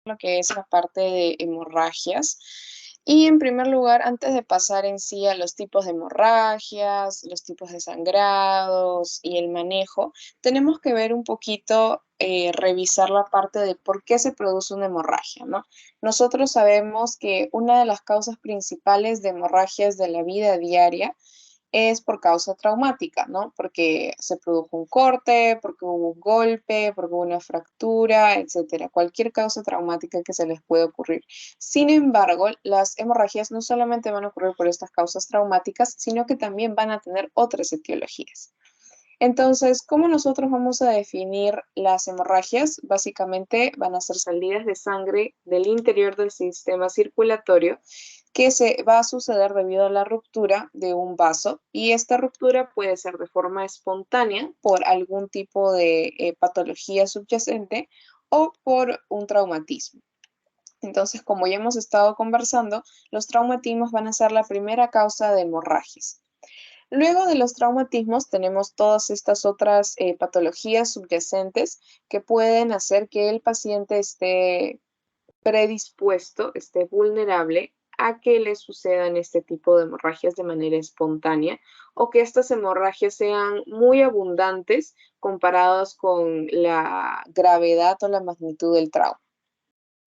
lo que es la parte de hemorragias. Y en primer lugar, antes de pasar en sí a los tipos de hemorragias, los tipos de sangrados y el manejo, tenemos que ver un poquito, revisar la parte de por qué se produce una hemorragia, ¿no? Nosotros sabemos que una de las causas principales de hemorragias de la vida diaria es por causa traumática, ¿no? Porque se produjo un corte, porque hubo un golpe, porque hubo una fractura, etcétera. Cualquier causa traumática que se les puede ocurrir. Sin embargo, las hemorragias no solamente van a ocurrir por estas causas traumáticas, sino que también van a tener otras etiologías. Entonces, ¿cómo nosotros vamos a definir las hemorragias? Básicamente van a ser salidas de sangre del interior del sistema circulatorio que se va a suceder debido a la ruptura de un vaso, y esta ruptura puede ser de forma espontánea por algún tipo de patología subyacente o por un traumatismo. Entonces, como ya hemos estado conversando, los traumatismos van a ser la primera causa de hemorragias. Luego de los traumatismos tenemos todas estas otras patologías subyacentes que pueden hacer que el paciente esté predispuesto, esté vulnerable a que le sucedan este tipo de hemorragias de manera espontánea, o que estas hemorragias sean muy abundantes comparadas con la gravedad o la magnitud del trauma.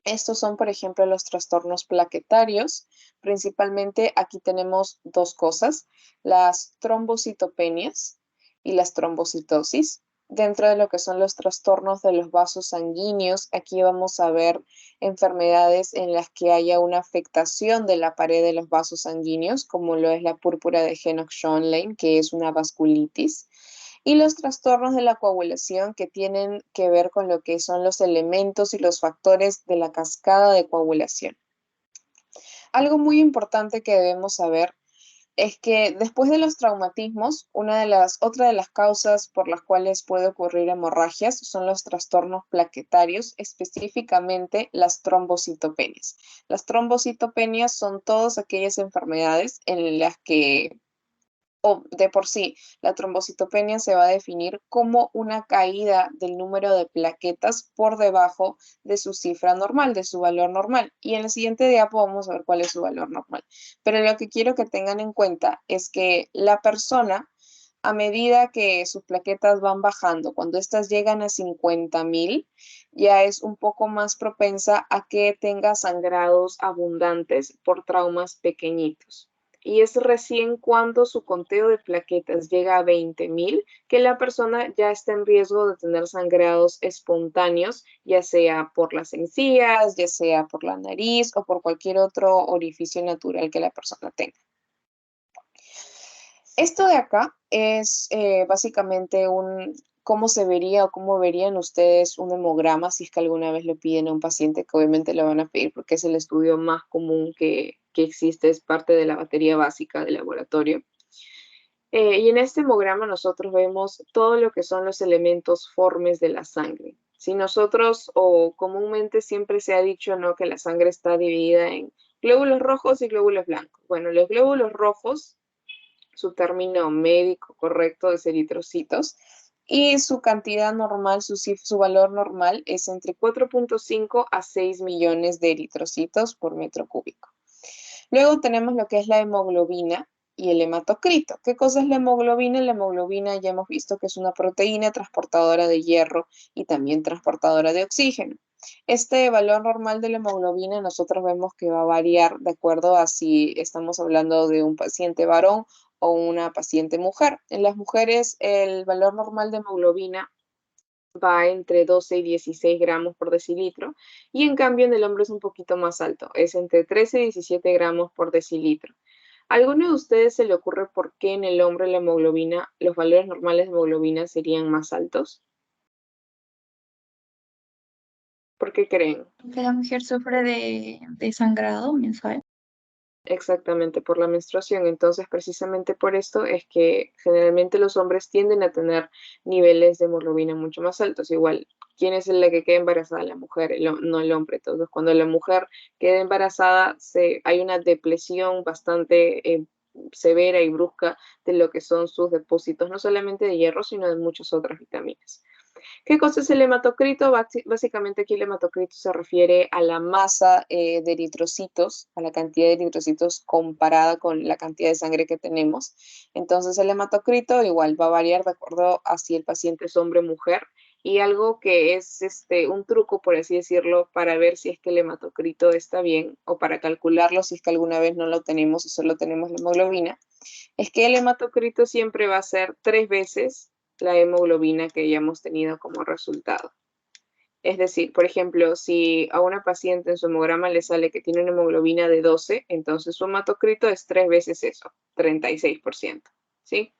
Estos son, por ejemplo, los trastornos plaquetarios. Principalmente aquí tenemos dos cosas: las trombocitopenias y las trombocitosis. Dentro de lo que son los trastornos de los vasos sanguíneos, aquí vamos a ver enfermedades en las que haya una afectación de la pared de los vasos sanguíneos, como lo es la púrpura de Henoch-Schönlein, que es una vasculitis, y los trastornos de la coagulación, que tienen que ver con lo que son los elementos y los factores de la cascada de coagulación. Algo muy importante que debemos saber es que después de los traumatismos, otra de las causas por las cuales puede ocurrir hemorragias son los trastornos plaquetarios, específicamente las trombocitopenias. Las trombocitopenias son todas aquellas enfermedades en las que, o de por sí, la trombocitopenia se va a definir como una caída del número de plaquetas por debajo de su cifra normal, de su valor normal. Y en el siguiente diapo vamos a ver cuál es su valor normal. Pero lo que quiero que tengan en cuenta es que la persona, a medida que sus plaquetas van bajando, cuando estas llegan a 50.000, ya es un poco más propensa a que tenga sangrados abundantes por traumas pequeñitos. Y es recién cuando su conteo de plaquetas llega a 20.000 que la persona ya está en riesgo de tener sangrados espontáneos, ya sea por las encías, ya sea por la nariz o por cualquier otro orificio natural que la persona tenga. Esto de acá es básicamente cómo se vería o cómo verían ustedes un hemograma si es que alguna vez lo piden a un paciente, que obviamente lo van a pedir porque es el estudio más común que existe, es parte de la batería básica del laboratorio. Y en este hemograma nosotros vemos todo lo que son los elementos formes de la sangre. Si nosotros, o comúnmente siempre se ha dicho, ¿no?, que la sangre está dividida en glóbulos rojos y glóbulos blancos. Bueno, los glóbulos rojos, su término médico correcto es eritrocitos, y su cantidad normal, su valor normal es entre 4.5 a 6 millones de eritrocitos por metro cúbico. Luego tenemos lo que es la hemoglobina y el hematocrito. ¿Qué cosa es la hemoglobina? La hemoglobina ya hemos visto que es una proteína transportadora de hierro y también transportadora de oxígeno. Este valor normal de la hemoglobina nosotros vemos que va a variar de acuerdo a si estamos hablando de un paciente varón o una paciente mujer. En las mujeres el valor normal de hemoglobina va entre 12 y 16 gramos por decilitro, y en cambio en el hombre es un poquito más alto, es entre 13 y 17 gramos por decilitro. ¿A alguno de ustedes se le ocurre por qué en el hombre la hemoglobina, los valores normales de hemoglobina serían más altos? ¿Por qué creen? Que la mujer sufre de sangrado mensual. Exactamente, por la menstruación. Entonces, precisamente por esto es que generalmente los hombres tienden a tener niveles de hemoglobina mucho más altos. Igual, ¿quién es la que queda embarazada? La mujer, no el hombre. Entonces, cuando la mujer queda embarazada, hay una depresión bastante severa y brusca de lo que son sus depósitos, no solamente de hierro, sino de muchas otras vitaminas. ¿Qué cosa es el hematocrito? Básicamente aquí el hematocrito se refiere a la masa de eritrocitos, a la cantidad de eritrocitos comparada con la cantidad de sangre que tenemos. Entonces el hematocrito igual va a variar de acuerdo a si el paciente es hombre o mujer. Y algo que es un truco, por así decirlo, para ver si es que el hematocrito está bien o para calcularlo si es que alguna vez no lo tenemos y solo tenemos la hemoglobina, es que el hematocrito siempre va a ser 3 veces la hemoglobina que hayamos tenido como resultado. Es decir, por ejemplo, si a una paciente en su hemograma le sale que tiene una hemoglobina de 12, entonces su hematocrito es 3 veces eso, 36%, ¿sí?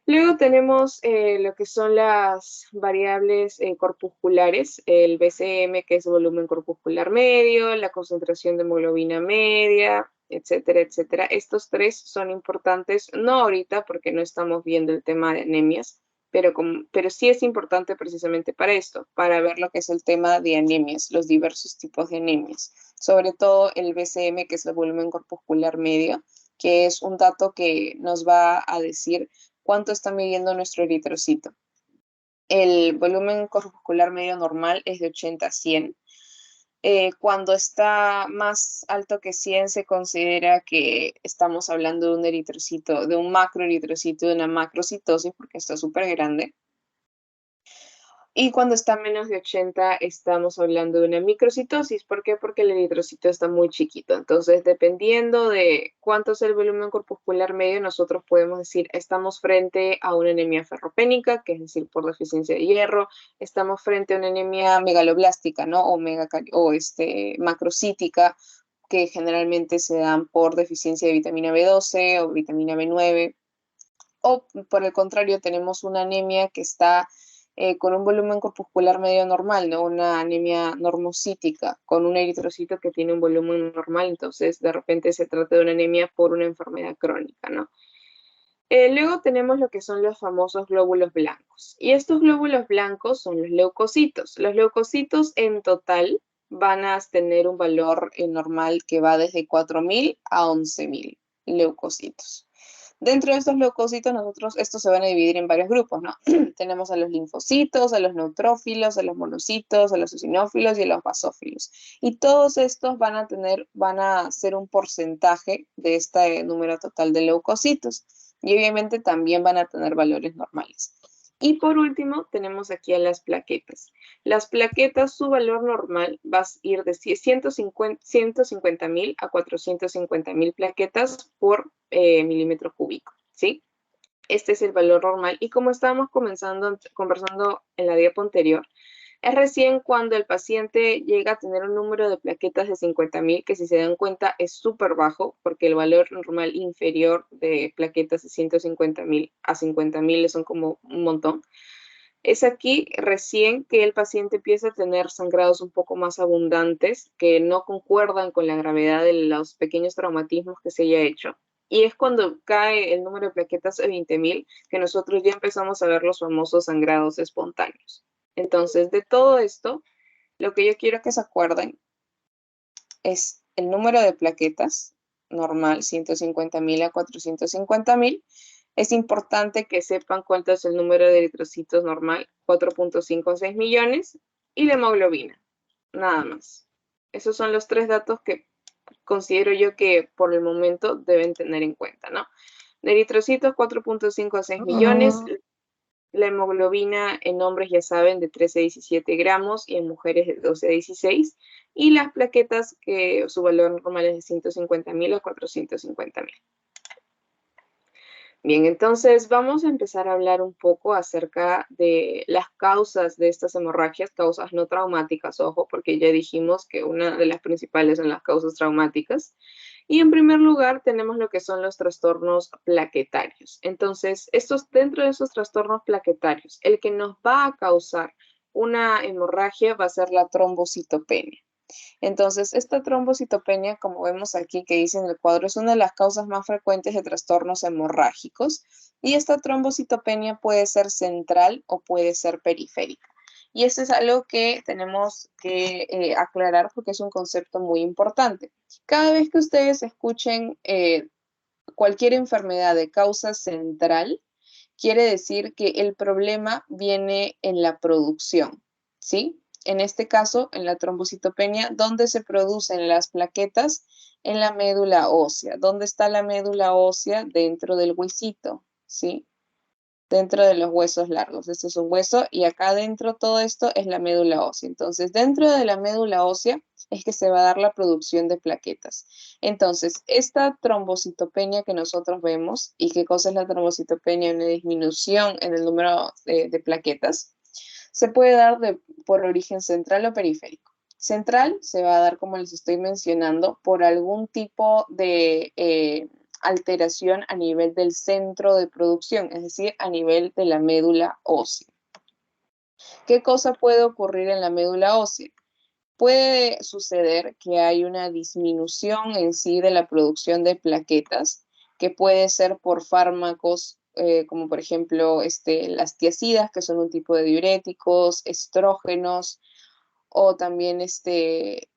Luego tenemos lo que son las variables corpusculares, el BCM, que es volumen corpuscular medio, la concentración de hemoglobina media, etcétera, etcétera. Estos tres son importantes, no ahorita porque no estamos viendo el tema de anemias, pero sí es importante precisamente para esto, para ver lo que es el tema de anemias, los diversos tipos de anemias. Sobre todo el BCM, que es el volumen corpuscular medio, que es un dato que nos va a decir cuánto está midiendo nuestro eritrocito. El volumen corpuscular medio normal es de 80 a 100. Cuando está más alto que 100 se considera que estamos hablando de un eritrocito, de un macroeritrocito, de una macrocitosis, porque está súper grande. Y cuando está menos de 80 estamos hablando de una microcitosis. ¿Por qué? Porque el eritrocito está muy chiquito. Entonces, dependiendo de cuánto es el volumen corpuscular medio, nosotros podemos decir, estamos frente a una anemia ferropénica, que es decir, por deficiencia de hierro. Estamos frente a una anemia megaloblástica, ¿no? O, macrocítica, que generalmente se dan por deficiencia de vitamina B12 o vitamina B9. O por el contrario, tenemos una anemia que está con un volumen corpuscular medio normal, ¿no? Una anemia normocítica, con un eritrocito que tiene un volumen normal, entonces de repente se trata de una anemia por una enfermedad crónica, ¿no? Luego tenemos lo que son los famosos glóbulos blancos. Y estos glóbulos blancos son los leucocitos. Los leucocitos en total van a tener un valor normal que va desde 4.000 a 11.000 leucocitos. Dentro de estos leucocitos, estos se van a dividir en varios grupos, ¿no? Tenemos a los linfocitos, a los neutrófilos, a los monocitos, a los eosinófilos y a los basófilos. Y todos estos van a ser un porcentaje de este número total de leucocitos. Y obviamente también van a tener valores normales. Y por último, tenemos aquí a las plaquetas. Las plaquetas, su valor normal va a ir de 150.000 a 450.000 plaquetas por milímetro cúbico, ¿sí? Este es el valor normal. Y como estábamos conversando en la diapo anterior, es recién cuando el paciente llega a tener un número de plaquetas de 50.000, que si se dan cuenta es súper bajo, porque el valor normal inferior de plaquetas de 150.000 a 50.000 son como un montón. Es aquí recién que el paciente empieza a tener sangrados un poco más abundantes, que no concuerdan con la gravedad de los pequeños traumatismos que se haya hecho. Y es cuando cae el número de plaquetas de 20.000 que nosotros ya empezamos a ver los famosos sangrados espontáneos. Entonces, de todo esto, lo que yo quiero que se acuerden es el número de plaquetas normal, 150.000 a 450.000. Es importante que sepan cuánto es el número de eritrocitos normal, 4.5 a 6 millones, y la hemoglobina, nada más. Esos son los 3 datos que considero yo que por el momento deben tener en cuenta, ¿no? De eritrocitos, 4.5 a 6 millones. La hemoglobina en hombres, ya saben, de 13 a 17 gramos y en mujeres de 12 a 16. Y las plaquetas, que su valor normal es de 150.000 a 450.000. Bien, entonces vamos a empezar a hablar un poco acerca de las causas de estas hemorragias, causas no traumáticas, ojo, porque ya dijimos que una de las principales son las causas traumáticas. Y en primer lugar tenemos lo que son los trastornos plaquetarios. Entonces, dentro de esos trastornos plaquetarios, el que nos va a causar una hemorragia va a ser la trombocitopenia. Entonces, esta trombocitopenia, como vemos aquí que dice en el cuadro, es una de las causas más frecuentes de trastornos hemorrágicos y esta trombocitopenia puede ser central o puede ser periférica. Y esto es algo que tenemos que aclarar porque es un concepto muy importante. Cada vez que ustedes escuchen cualquier enfermedad de causa central, quiere decir que el problema viene en la producción, ¿sí? En este caso, en la trombocitopenia, ¿dónde se producen las plaquetas? En la médula ósea. ¿Dónde está la médula ósea? Dentro del huesito, ¿sí? Dentro de los huesos largos. Este es un hueso y acá dentro todo esto es la médula ósea. Entonces, dentro de la médula ósea es que se va a dar la producción de plaquetas. Entonces, esta trombocitopenia que nosotros vemos, ¿y qué cosa es la trombocitopenia? Una disminución en el número de plaquetas, se puede dar por origen central o periférico. Central se va a dar, como les estoy mencionando, por algún tipo de alteración a nivel del centro de producción, es decir, a nivel de la médula ósea. ¿Qué cosa puede ocurrir en la médula ósea? Puede suceder que hay una disminución en sí de la producción de plaquetas, que puede ser por fármacos como por ejemplo las tiazidas, que son un tipo de diuréticos, estrógenos, o también este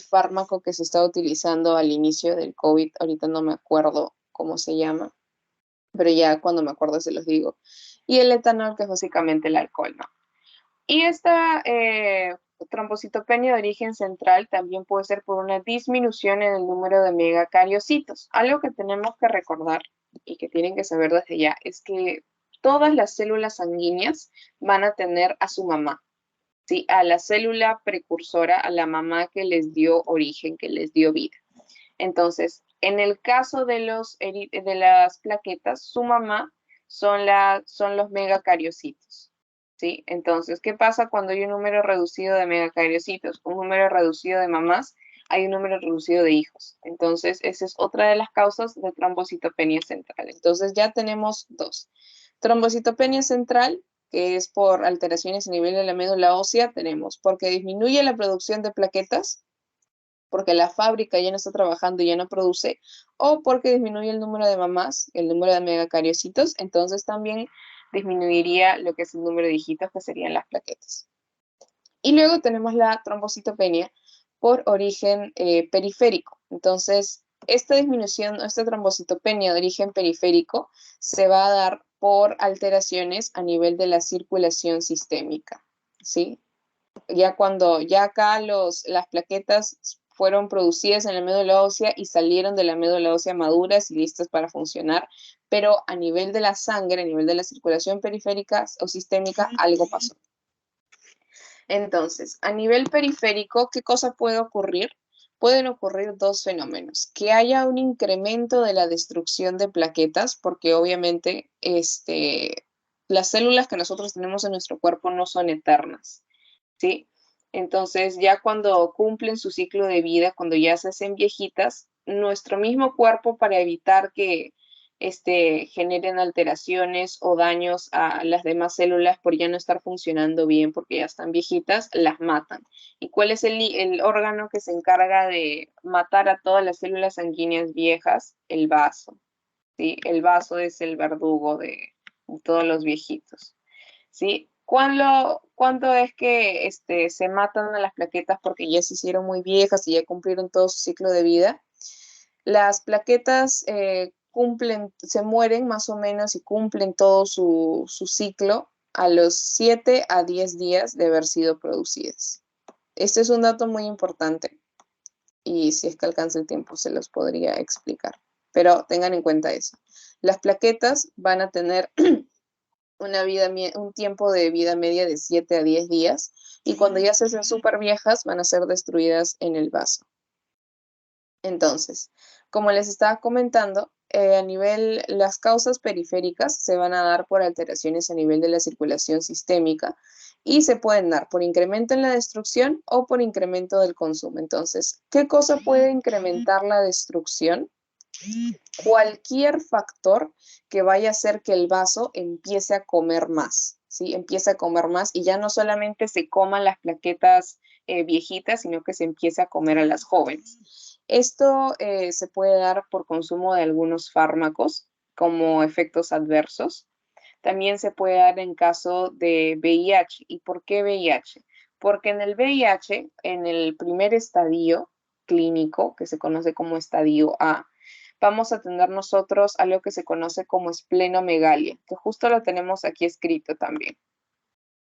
fármaco que se está utilizando al inicio del COVID, ahorita no me acuerdo cómo se llama, pero ya cuando me acuerdo se los digo. Y el etanol, que es básicamente el alcohol, ¿no? Y esta trombocitopenia de origen central también puede ser por una disminución en el número de megacariocitos. Algo que tenemos que recordar y que tienen que saber desde ya es que todas las células sanguíneas van a tener a su mamá, ¿sí? A la célula precursora, a la mamá que les dio origen, que les dio vida. Entonces, en el caso de las plaquetas, su mamá son los megacariocitos, ¿sí? Entonces, ¿qué pasa cuando hay un número reducido de megacariocitos? Un número reducido de mamás, hay un número reducido de hijos. Entonces, esa es otra de las causas de trombocitopenia central. Entonces, ya tenemos dos. Trombocitopenia central, que es por alteraciones a nivel de la médula ósea, tenemos porque disminuye la producción de plaquetas, porque la fábrica ya no está trabajando y ya no produce, o porque disminuye el número de mamás, el número de megacariocitos, entonces también disminuiría lo que es el número de hijitos, que serían las plaquetas. Y luego tenemos la trombocitopenia por origen periférico. Entonces, esta disminución, esta trombocitopenia de origen periférico se va a dar por alteraciones a nivel de la circulación sistémica, ¿sí? Ya cuando ya acá las plaquetas fueron producidas en la médula ósea y salieron de la médula ósea maduras y listas para funcionar, pero a nivel de la sangre, a nivel de la circulación periférica o sistémica, algo pasó. Entonces, a nivel periférico, ¿qué cosa puede ocurrir? Pueden ocurrir dos fenómenos, que haya un incremento de la destrucción de plaquetas, porque obviamente las células que nosotros tenemos en nuestro cuerpo no son eternas, ¿sí? Entonces, ya cuando cumplen su ciclo de vida, cuando ya se hacen viejitas, nuestro mismo cuerpo, para evitar que generen alteraciones o daños a las demás células por ya no estar funcionando bien porque ya están viejitas, las matan. ¿Y cuál es el órgano que se encarga de matar a todas las células sanguíneas viejas? El vaso, ¿sí? El vaso es el verdugo de todos los viejitos, ¿sí? ¿Cuándo es que se matan a las plaquetas porque ya se hicieron muy viejas y ya cumplieron todo su ciclo de vida? Las plaquetas se mueren más o menos y cumplen todo su ciclo a los 7 a 10 días de haber sido producidas. Este es un dato muy importante y si es que alcanza el tiempo se los podría explicar. Pero tengan en cuenta eso. Las plaquetas van a tener un tiempo de vida media de 7 a 10 días y cuando ya se hacen súper viejas van a ser destruidas en el vaso. Entonces, como les estaba comentando, las causas periféricas se van a dar por alteraciones a nivel de la circulación sistémica y se pueden dar por incremento en la destrucción o por incremento del consumo. Entonces, ¿qué cosa puede incrementar la destrucción? Cualquier factor que vaya a hacer que el vaso empiece a comer más, ¿sí? Empiece a comer más y ya no solamente se coman las plaquetas viejitas, sino que se empiece a comer a las jóvenes. Esto se puede dar por consumo de algunos fármacos como efectos adversos. También se puede dar en caso de VIH. ¿Y por qué VIH? Porque en el VIH, en el primer estadio clínico, que se conoce como estadio A, vamos a tener nosotros algo que se conoce como esplenomegalia, que justo lo tenemos aquí escrito también.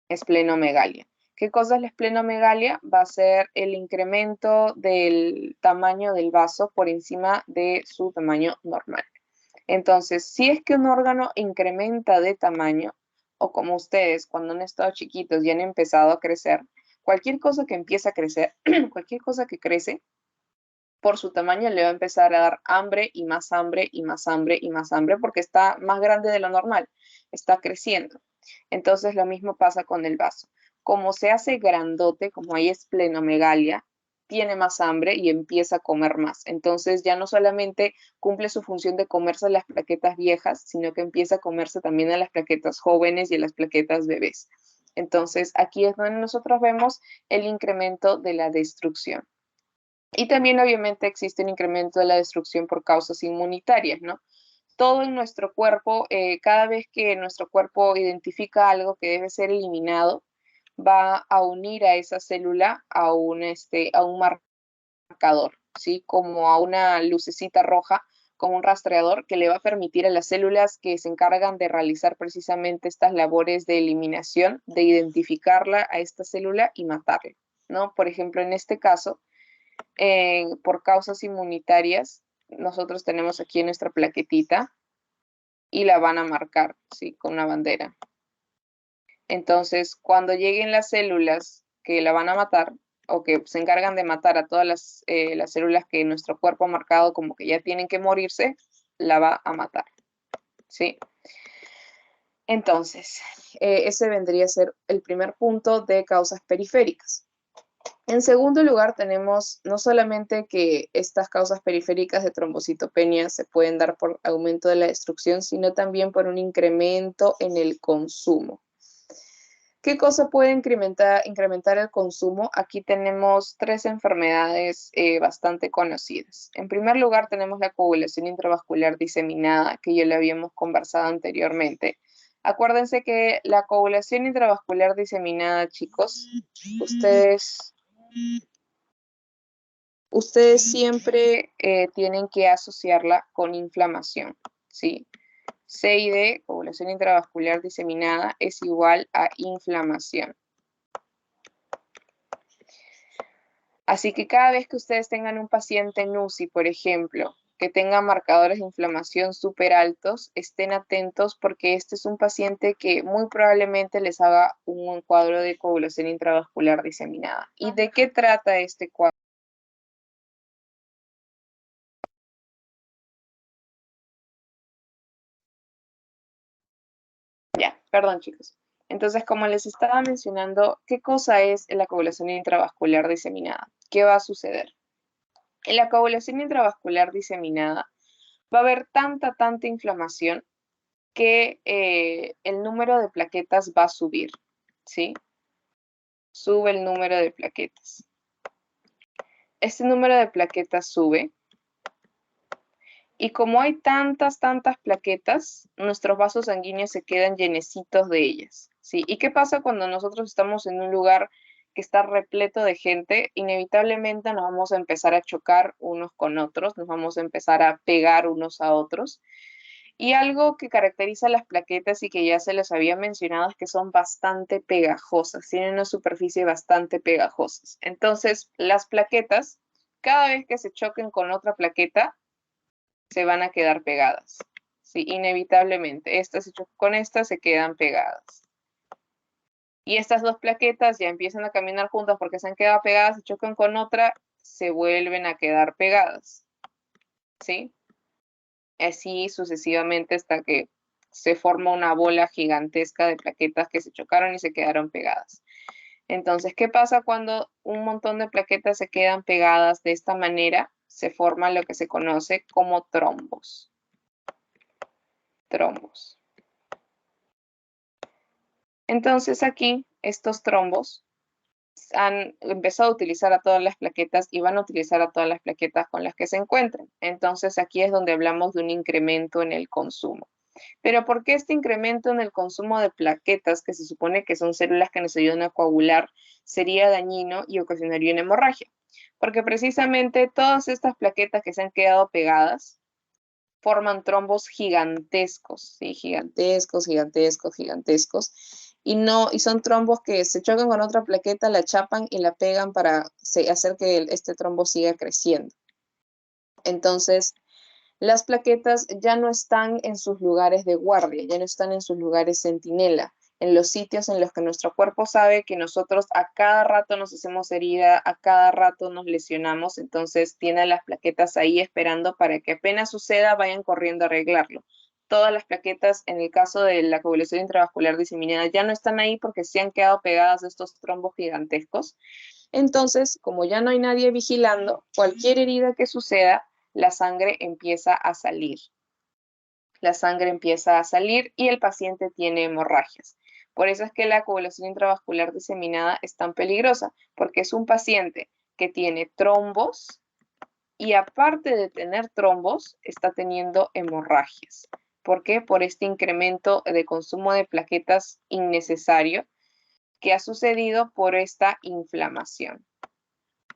Esplenomegalia. ¿Qué cosa es la esplenomegalia? Va a ser el incremento del tamaño del vaso por encima de su tamaño normal. Entonces, si es que un órgano incrementa de tamaño, o como ustedes cuando han estado chiquitos y han empezado a crecer, cualquier cosa que empieza a crecer, cualquier cosa que crece, por su tamaño le va a empezar a dar hambre y más hambre y más hambre y más hambre porque está más grande de lo normal, está creciendo. Entonces lo mismo pasa con el vaso. Como se hace grandote, como hay esplenomegalia, tiene más hambre y empieza a comer más. Entonces ya no solamente cumple su función de comerse las plaquetas viejas, sino que empieza a comerse también a las plaquetas jóvenes y a las plaquetas bebés. Entonces aquí es donde nosotros vemos el incremento de la destrucción. Y también obviamente existe un incremento de la destrucción por causas inmunitarias, ¿no? Todo en nuestro cuerpo, cada vez que nuestro cuerpo identifica algo que debe ser eliminado, va a unir a esa célula a un marcador, ¿sí? Como a una lucecita roja, como un rastreador que le va a permitir a las células que se encargan de realizar precisamente estas labores de eliminación, de identificarla a esta célula y matarla, ¿no? Por ejemplo, en este caso, por causas inmunitarias, nosotros tenemos aquí nuestra plaquetita y la van a marcar, ¿sí? Con una bandera. Entonces, cuando lleguen las células que la van a matar, o que se encargan de matar a todas las células que nuestro cuerpo ha marcado como que ya tienen que morirse, la va a matar, ¿sí? Entonces, ese vendría a ser el primer punto de causas periféricas. En segundo lugar, tenemos no solamente que estas causas periféricas de trombocitopenia se pueden dar por aumento de la destrucción, sino también por un incremento en el consumo. ¿Qué cosa puede incrementar el consumo? Aquí tenemos tres enfermedades bastante conocidas. En primer lugar, tenemos la coagulación intravascular diseminada, que ya lo habíamos conversado anteriormente. Acuérdense que la coagulación intravascular diseminada, chicos, ustedes siempre tienen que asociarla con inflamación, ¿sí? CID, coagulación intravascular diseminada, es igual a inflamación. Así que cada vez que ustedes tengan un paciente en UCI, por ejemplo, que tenga marcadores de inflamación súper altos, estén atentos porque este es un paciente que muy probablemente les haga un cuadro de coagulación intravascular diseminada. ¿Y de qué trata este cuadro? Ya, perdón chicos. Entonces, como les estaba mencionando, ¿qué cosa es la coagulación intravascular diseminada? ¿Qué va a suceder? En la coagulación intravascular diseminada va a haber tanta inflamación que el número de plaquetas va a subir, ¿sí? Sube el número de plaquetas. Este número de plaquetas sube y como hay tantas plaquetas, nuestros vasos sanguíneos se quedan llenecitos de ellas, ¿sí? ¿Y qué pasa cuando nosotros estamos en un lugar que está repleto de gente? Inevitablemente nos vamos a empezar a chocar unos con otros, nos vamos a empezar a pegar unos a otros. Y algo que caracteriza a las plaquetas y que ya se les había mencionado es que son bastante pegajosas, tienen una superficie bastante pegajosa. Entonces, las plaquetas, cada vez que se choquen con otra plaqueta, se van a quedar pegadas. Sí, inevitablemente. Esta se choca con esta, se quedan pegadas. Y estas dos plaquetas ya empiezan a caminar juntas porque se han quedado pegadas, se chocan con otra, se vuelven a quedar pegadas. ¿Sí? Así sucesivamente hasta que se forma una bola gigantesca de plaquetas que se chocaron y se quedaron pegadas. Entonces, ¿qué pasa cuando un montón de plaquetas se quedan pegadas de esta manera? Se forma lo que se conoce como trombos. Trombos. Entonces aquí estos trombos han empezado a utilizar a todas las plaquetas y van a utilizar a todas las plaquetas con las que se encuentren. Entonces aquí es donde hablamos de un incremento en el consumo. Pero ¿por qué este incremento en el consumo de plaquetas, que se supone que son células que nos ayudan a coagular, sería dañino y ocasionaría una hemorragia? Porque precisamente todas estas plaquetas que se han quedado pegadas forman trombos gigantescos, ¿sí? Gigantescos, gigantescos, gigantescos. Y son trombos que se chocan con otra plaqueta, la chapan y la pegan para hacer que este trombo siga creciendo. Entonces, las plaquetas ya no están en sus lugares de guardia, ya no están en sus lugares centinela, en los sitios en los que nuestro cuerpo sabe que nosotros a cada rato nos hacemos herida, a cada rato nos lesionamos, entonces tiene las plaquetas ahí esperando para que apenas suceda vayan corriendo a arreglarlo. Todas las plaquetas, en el caso de la coagulación intravascular diseminada, ya no están ahí porque se han quedado pegadas a estos trombos gigantescos. Entonces, como ya no hay nadie vigilando, cualquier herida que suceda, la sangre empieza a salir. La sangre empieza a salir y el paciente tiene hemorragias. Por eso es que la coagulación intravascular diseminada es tan peligrosa, porque es un paciente que tiene trombos y aparte de tener trombos, está teniendo hemorragias. ¿Por qué? Por este incremento de consumo de plaquetas innecesario que ha sucedido por esta inflamación.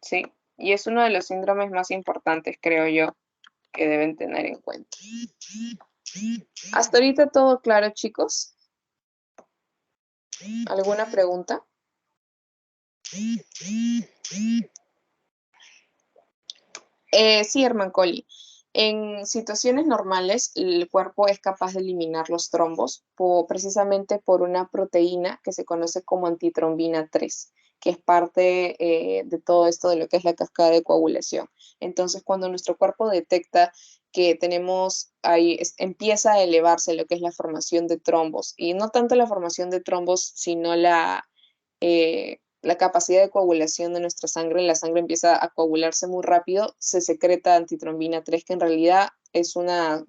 ¿Sí? Y es uno de los síndromes más importantes, creo yo, que deben tener en cuenta. Hasta ahorita todo claro, chicos. ¿Alguna pregunta? Sí, Hermancoli. En situaciones normales, el cuerpo es capaz de eliminar los trombos precisamente por una proteína que se conoce como antitrombina 3, que es parte de todo esto de lo que es la cascada de coagulación. Entonces, cuando nuestro cuerpo detecta que tenemos ahí, empieza a elevarse lo que es la formación de trombos, y no tanto la formación de trombos, sino la capacidad de coagulación de nuestra sangre, la sangre empieza a coagularse muy rápido, se secreta antitrombina 3, que en realidad es una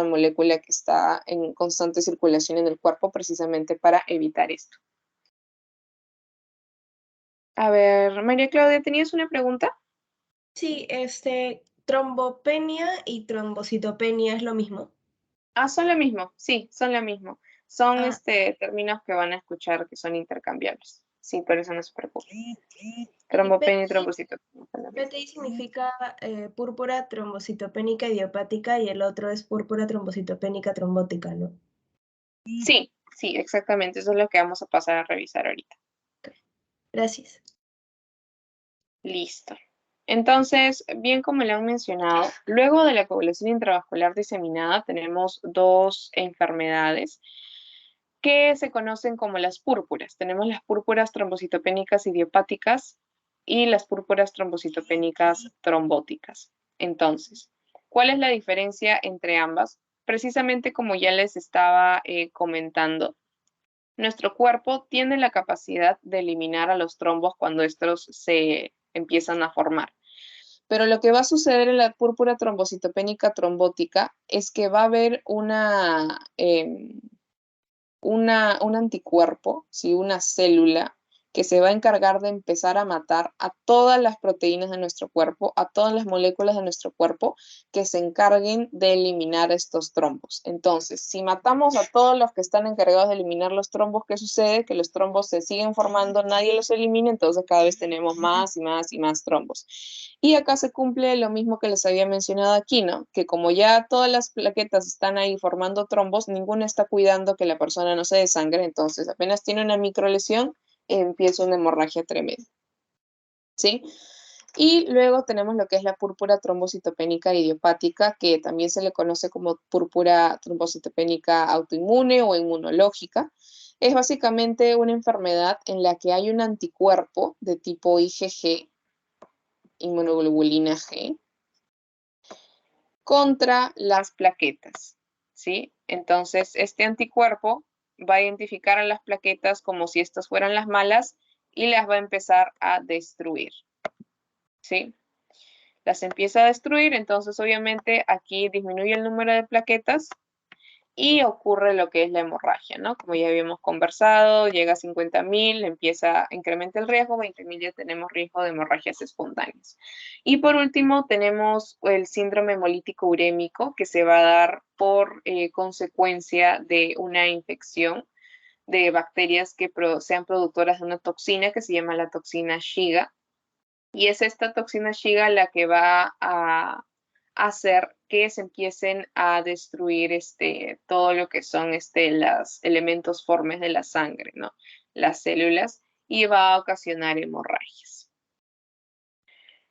molécula que está en constante circulación en el cuerpo precisamente para evitar esto. A ver, María Claudia, ¿tenías una pregunta? Sí, trombopenia y trombocitopenia es lo mismo. Son lo mismo, sí, son lo mismo. Son Ah, términos que van a escuchar que son intercambiables. Sí, por eso no se preocupen. y Trombopenia y trombocitopenia son lo mismo. PTI significa púrpura trombocitopénica idiopática y el otro es púrpura trombocitopénica trombótica, ¿no? Sí, sí, exactamente. Eso es lo que vamos a pasar a revisar ahorita. Gracias. Listo. Entonces, bien como le han mencionado, luego de la coagulación intravascular diseminada tenemos dos enfermedades que se conocen como las púrpuras. Tenemos las púrpuras trombocitopénicas idiopáticas y las púrpuras trombocitopénicas trombóticas. Entonces, ¿cuál es la diferencia entre ambas? Precisamente como ya les estaba comentando, nuestro cuerpo tiene la capacidad de eliminar a los trombos cuando estos se empiezan a formar. Pero lo que va a suceder en la púrpura trombocitopénica trombótica es que va a haber un anticuerpo, ¿sí? Una célula que se va a encargar de empezar a matar a todas las proteínas de nuestro cuerpo, a todas las moléculas de nuestro cuerpo que se encarguen de eliminar estos trombos. Entonces, si matamos a todos los que están encargados de eliminar los trombos, ¿qué sucede? Que los trombos se siguen formando, nadie los elimina, entonces cada vez tenemos más y más y más trombos. Y acá se cumple lo mismo que les había mencionado aquí, ¿no? Que como ya todas las plaquetas están ahí formando trombos, ninguna está cuidando que la persona no se desangre, entonces apenas tiene una microlesión, empieza una hemorragia tremenda. ¿Sí? Y luego tenemos lo que es la púrpura trombocitopénica idiopática, que también se le conoce como púrpura trombocitopénica autoinmune o inmunológica. Es básicamente una enfermedad en la que hay un anticuerpo de tipo IgG, inmunoglobulina G, contra las plaquetas, ¿sí? Entonces, este anticuerpo va a identificar a las plaquetas como si estas fueran las malas y las va a empezar a destruir, ¿sí? Las empieza a destruir, entonces obviamente aquí disminuye el número de plaquetas y ocurre lo que es la hemorragia, ¿no? Como ya habíamos conversado, llega a 50.000, incrementa el riesgo, 20.000 ya tenemos riesgo de hemorragias espontáneas. Y por último tenemos el síndrome hemolítico urémico que se va a dar por consecuencia de una infección de bacterias que sean productoras de una toxina que se llama la toxina Shiga. Y es esta toxina Shiga la que va a hacer que se empiecen a destruir todo lo que son los elementos formes de la sangre, ¿no? Las células, y va a ocasionar hemorragias.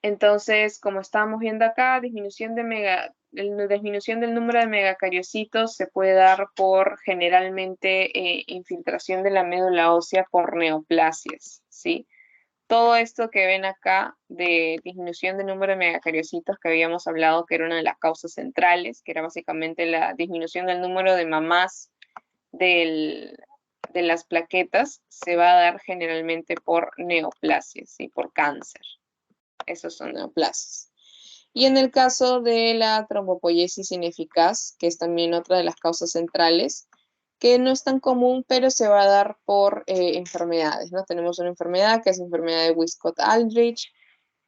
Entonces, como estábamos viendo acá, disminución del número de megacariocitos se puede dar por generalmente infiltración de la médula ósea por neoplasias, ¿sí? Todo esto que ven acá de disminución del número de megacariocitos que habíamos hablado que era una de las causas centrales, que era básicamente la disminución del número de mamás de las plaquetas, se va a dar generalmente por neoplasias y por cáncer. Esos son neoplasias. Y en el caso de la trombopoiesis ineficaz, que es también otra de las causas centrales, que no es tan común, pero se va a dar por enfermedades, ¿no? Tenemos una enfermedad que es la enfermedad de Wiskott-Aldrich,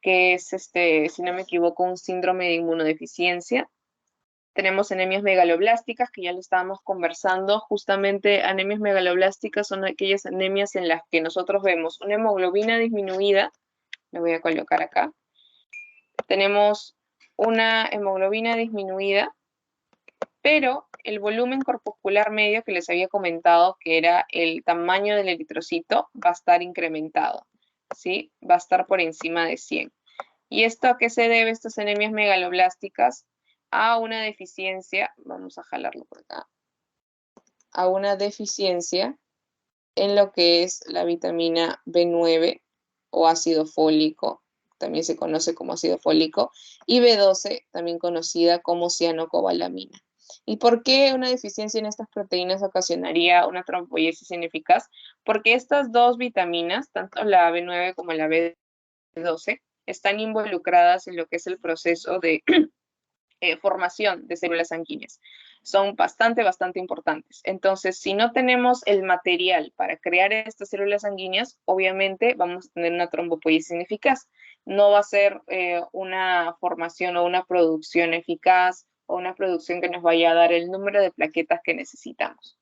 que es, si no me equivoco, un síndrome de inmunodeficiencia. Tenemos anemias megaloblásticas, que ya lo estábamos conversando. Justamente anemias megaloblásticas son aquellas anemias en las que nosotros vemos una hemoglobina disminuida, lo voy a colocar acá. Tenemos una hemoglobina disminuida, pero el volumen corpuscular medio que les había comentado, que era el tamaño del eritrocito, va a estar incrementado, ¿sí? Va a estar por encima de 100. ¿Y esto a qué se debe, estas anemias megaloblásticas? A una deficiencia, vamos a jalarlo por acá, a una deficiencia en lo que es la vitamina B9 o ácido fólico, también se conoce como ácido fólico, y B12, también conocida como cianocobalamina. ¿Y por qué una deficiencia en estas proteínas ocasionaría una trombopoiesis ineficaz? Porque estas dos vitaminas, tanto la B9 como la B12, están involucradas en lo que es el proceso de formación de células sanguíneas. Son bastante importantes. Entonces, si no tenemos el material para crear estas células sanguíneas, obviamente vamos a tener una trombopoiesis ineficaz. No va a ser una formación o una producción eficaz o una producción que nos vaya a dar el número de plaquetas que necesitamos.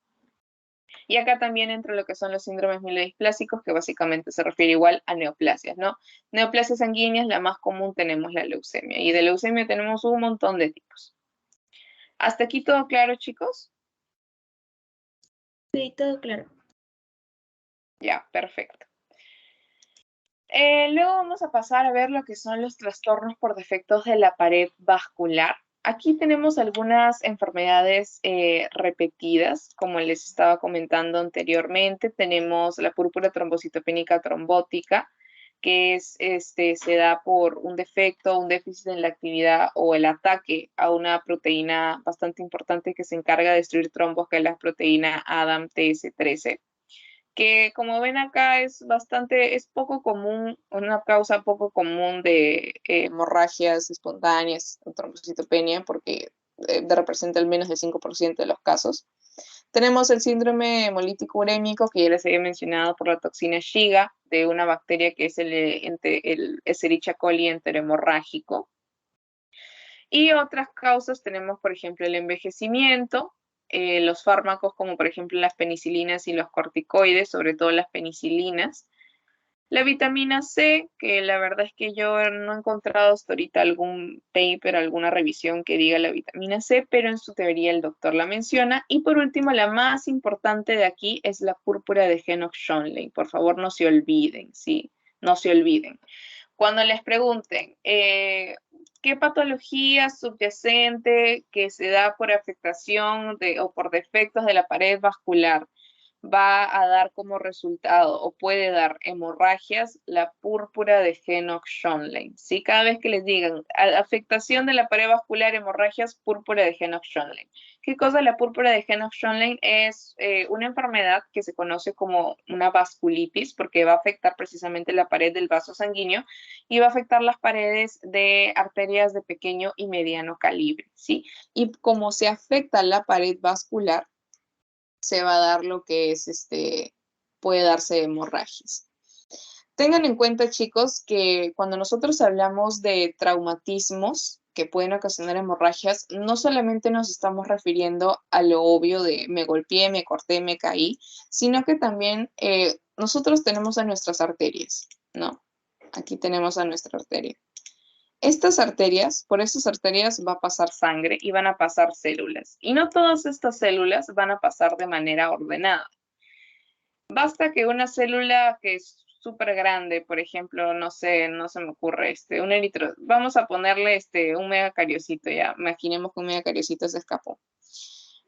Y acá también entra lo que son los síndromes mielodisplásicos, que básicamente se refiere igual a neoplasias, ¿no? Neoplasias sanguíneas, la más común tenemos la leucemia. Y de leucemia tenemos un montón de tipos. ¿Hasta aquí todo claro, chicos? Sí, todo claro. Ya, perfecto. Luego vamos a pasar a ver lo que son los trastornos por defectos de la pared vascular. Aquí tenemos algunas enfermedades repetidas, como les estaba comentando anteriormente. Tenemos la púrpura trombocitopénica trombótica, que se da por un defecto, un déficit en la actividad o el ataque a una proteína bastante importante que se encarga de destruir trombos, que es la proteína ADAM-TS13. Que como ven acá es poco común, una causa poco común de hemorragias espontáneas o trombocitopenia, porque representa al menos el 5% de los casos. Tenemos el síndrome hemolítico urémico, que ya les había mencionado por la toxina Shiga, de una bacteria que es el Escherichia coli enterohemorrágico. Y otras causas tenemos, por ejemplo, el envejecimiento, los fármacos como por ejemplo las penicilinas y los corticoides, sobre todo las penicilinas. La vitamina C, que la verdad es que yo no he encontrado hasta ahorita algún paper, alguna revisión que diga la vitamina C, pero en su teoría el doctor la menciona. Y por último, la más importante de aquí es la púrpura de Henoch-Schönlein. Por favor, no se olviden, ¿sí? No se olviden. Cuando les pregunten qué patología subyacente que se da por afectación o por defectos de la pared vascular va a dar como resultado o puede dar hemorragias, la púrpura de Henoch-Schönlein. ¿Sí? Cada vez que les digan afectación de la pared vascular, hemorragias, púrpura de Henoch-Schönlein. ¿Qué cosa es la púrpura de Henoch-Schönlein? Es una enfermedad que se conoce como una vasculitis, porque va a afectar precisamente la pared del vaso sanguíneo y va a afectar las paredes de arterias de pequeño y mediano calibre, ¿sí? Y como se afecta la pared vascular, se va a dar lo que es puede darse hemorragias. Tengan en cuenta, chicos, que cuando nosotros hablamos de traumatismos que pueden ocasionar hemorragias, no solamente nos estamos refiriendo a lo obvio de me golpeé, me corté, me caí, sino que también nosotros tenemos a nuestras arterias, ¿no? Aquí tenemos a nuestra arteria. Por estas arterias va a pasar sangre y van a pasar células. Y no todas estas células van a pasar de manera ordenada. Basta que una célula que es súper grande, por ejemplo, no sé, no se me ocurre, un vamos a ponerle un megacariocito, ya, imaginemos que un megacariocito se escapó.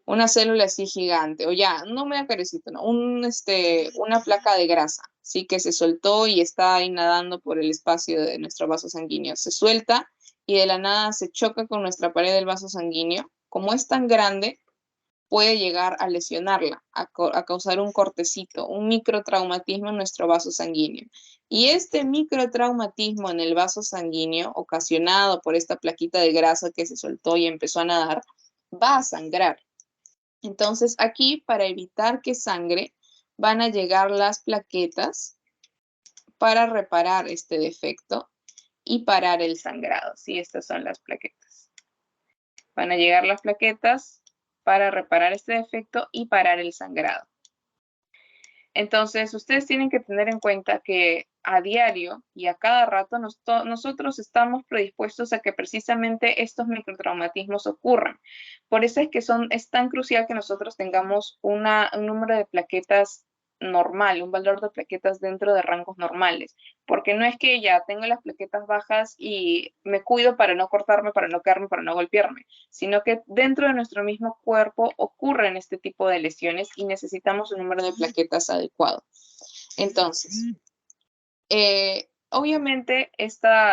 Una célula así gigante, o ya, no megacariocito, no, una placa de grasa, sí, que se soltó y está ahí nadando por el espacio de nuestro vaso sanguíneo. Se suelta y de la nada se choca con nuestra pared del vaso sanguíneo. Como es tan grande, puede llegar a lesionarla, a causar un cortecito, un microtraumatismo en nuestro vaso sanguíneo. Y este microtraumatismo en el vaso sanguíneo, ocasionado por esta plaquita de grasa que se soltó y empezó a nadar, va a sangrar. Entonces aquí, para evitar que sangre, van a llegar las plaquetas para reparar este defecto y parar el sangrado. Sí, estas son las plaquetas. Van a llegar las plaquetas para reparar este defecto y parar el sangrado. Entonces, ustedes tienen que tener en cuenta que a diario y a cada rato nosotros estamos predispuestos a que precisamente estos microtraumatismos ocurran. Por eso es que es tan crucial que nosotros tengamos un número de plaquetas normal, un valor de plaquetas dentro de rangos normales. Porque no es que ya tengo las plaquetas bajas y me cuido para no cortarme, para no caerme, para no golpearme, sino que dentro de nuestro mismo cuerpo ocurren este tipo de lesiones y necesitamos un número de plaquetas adecuado. Entonces, obviamente,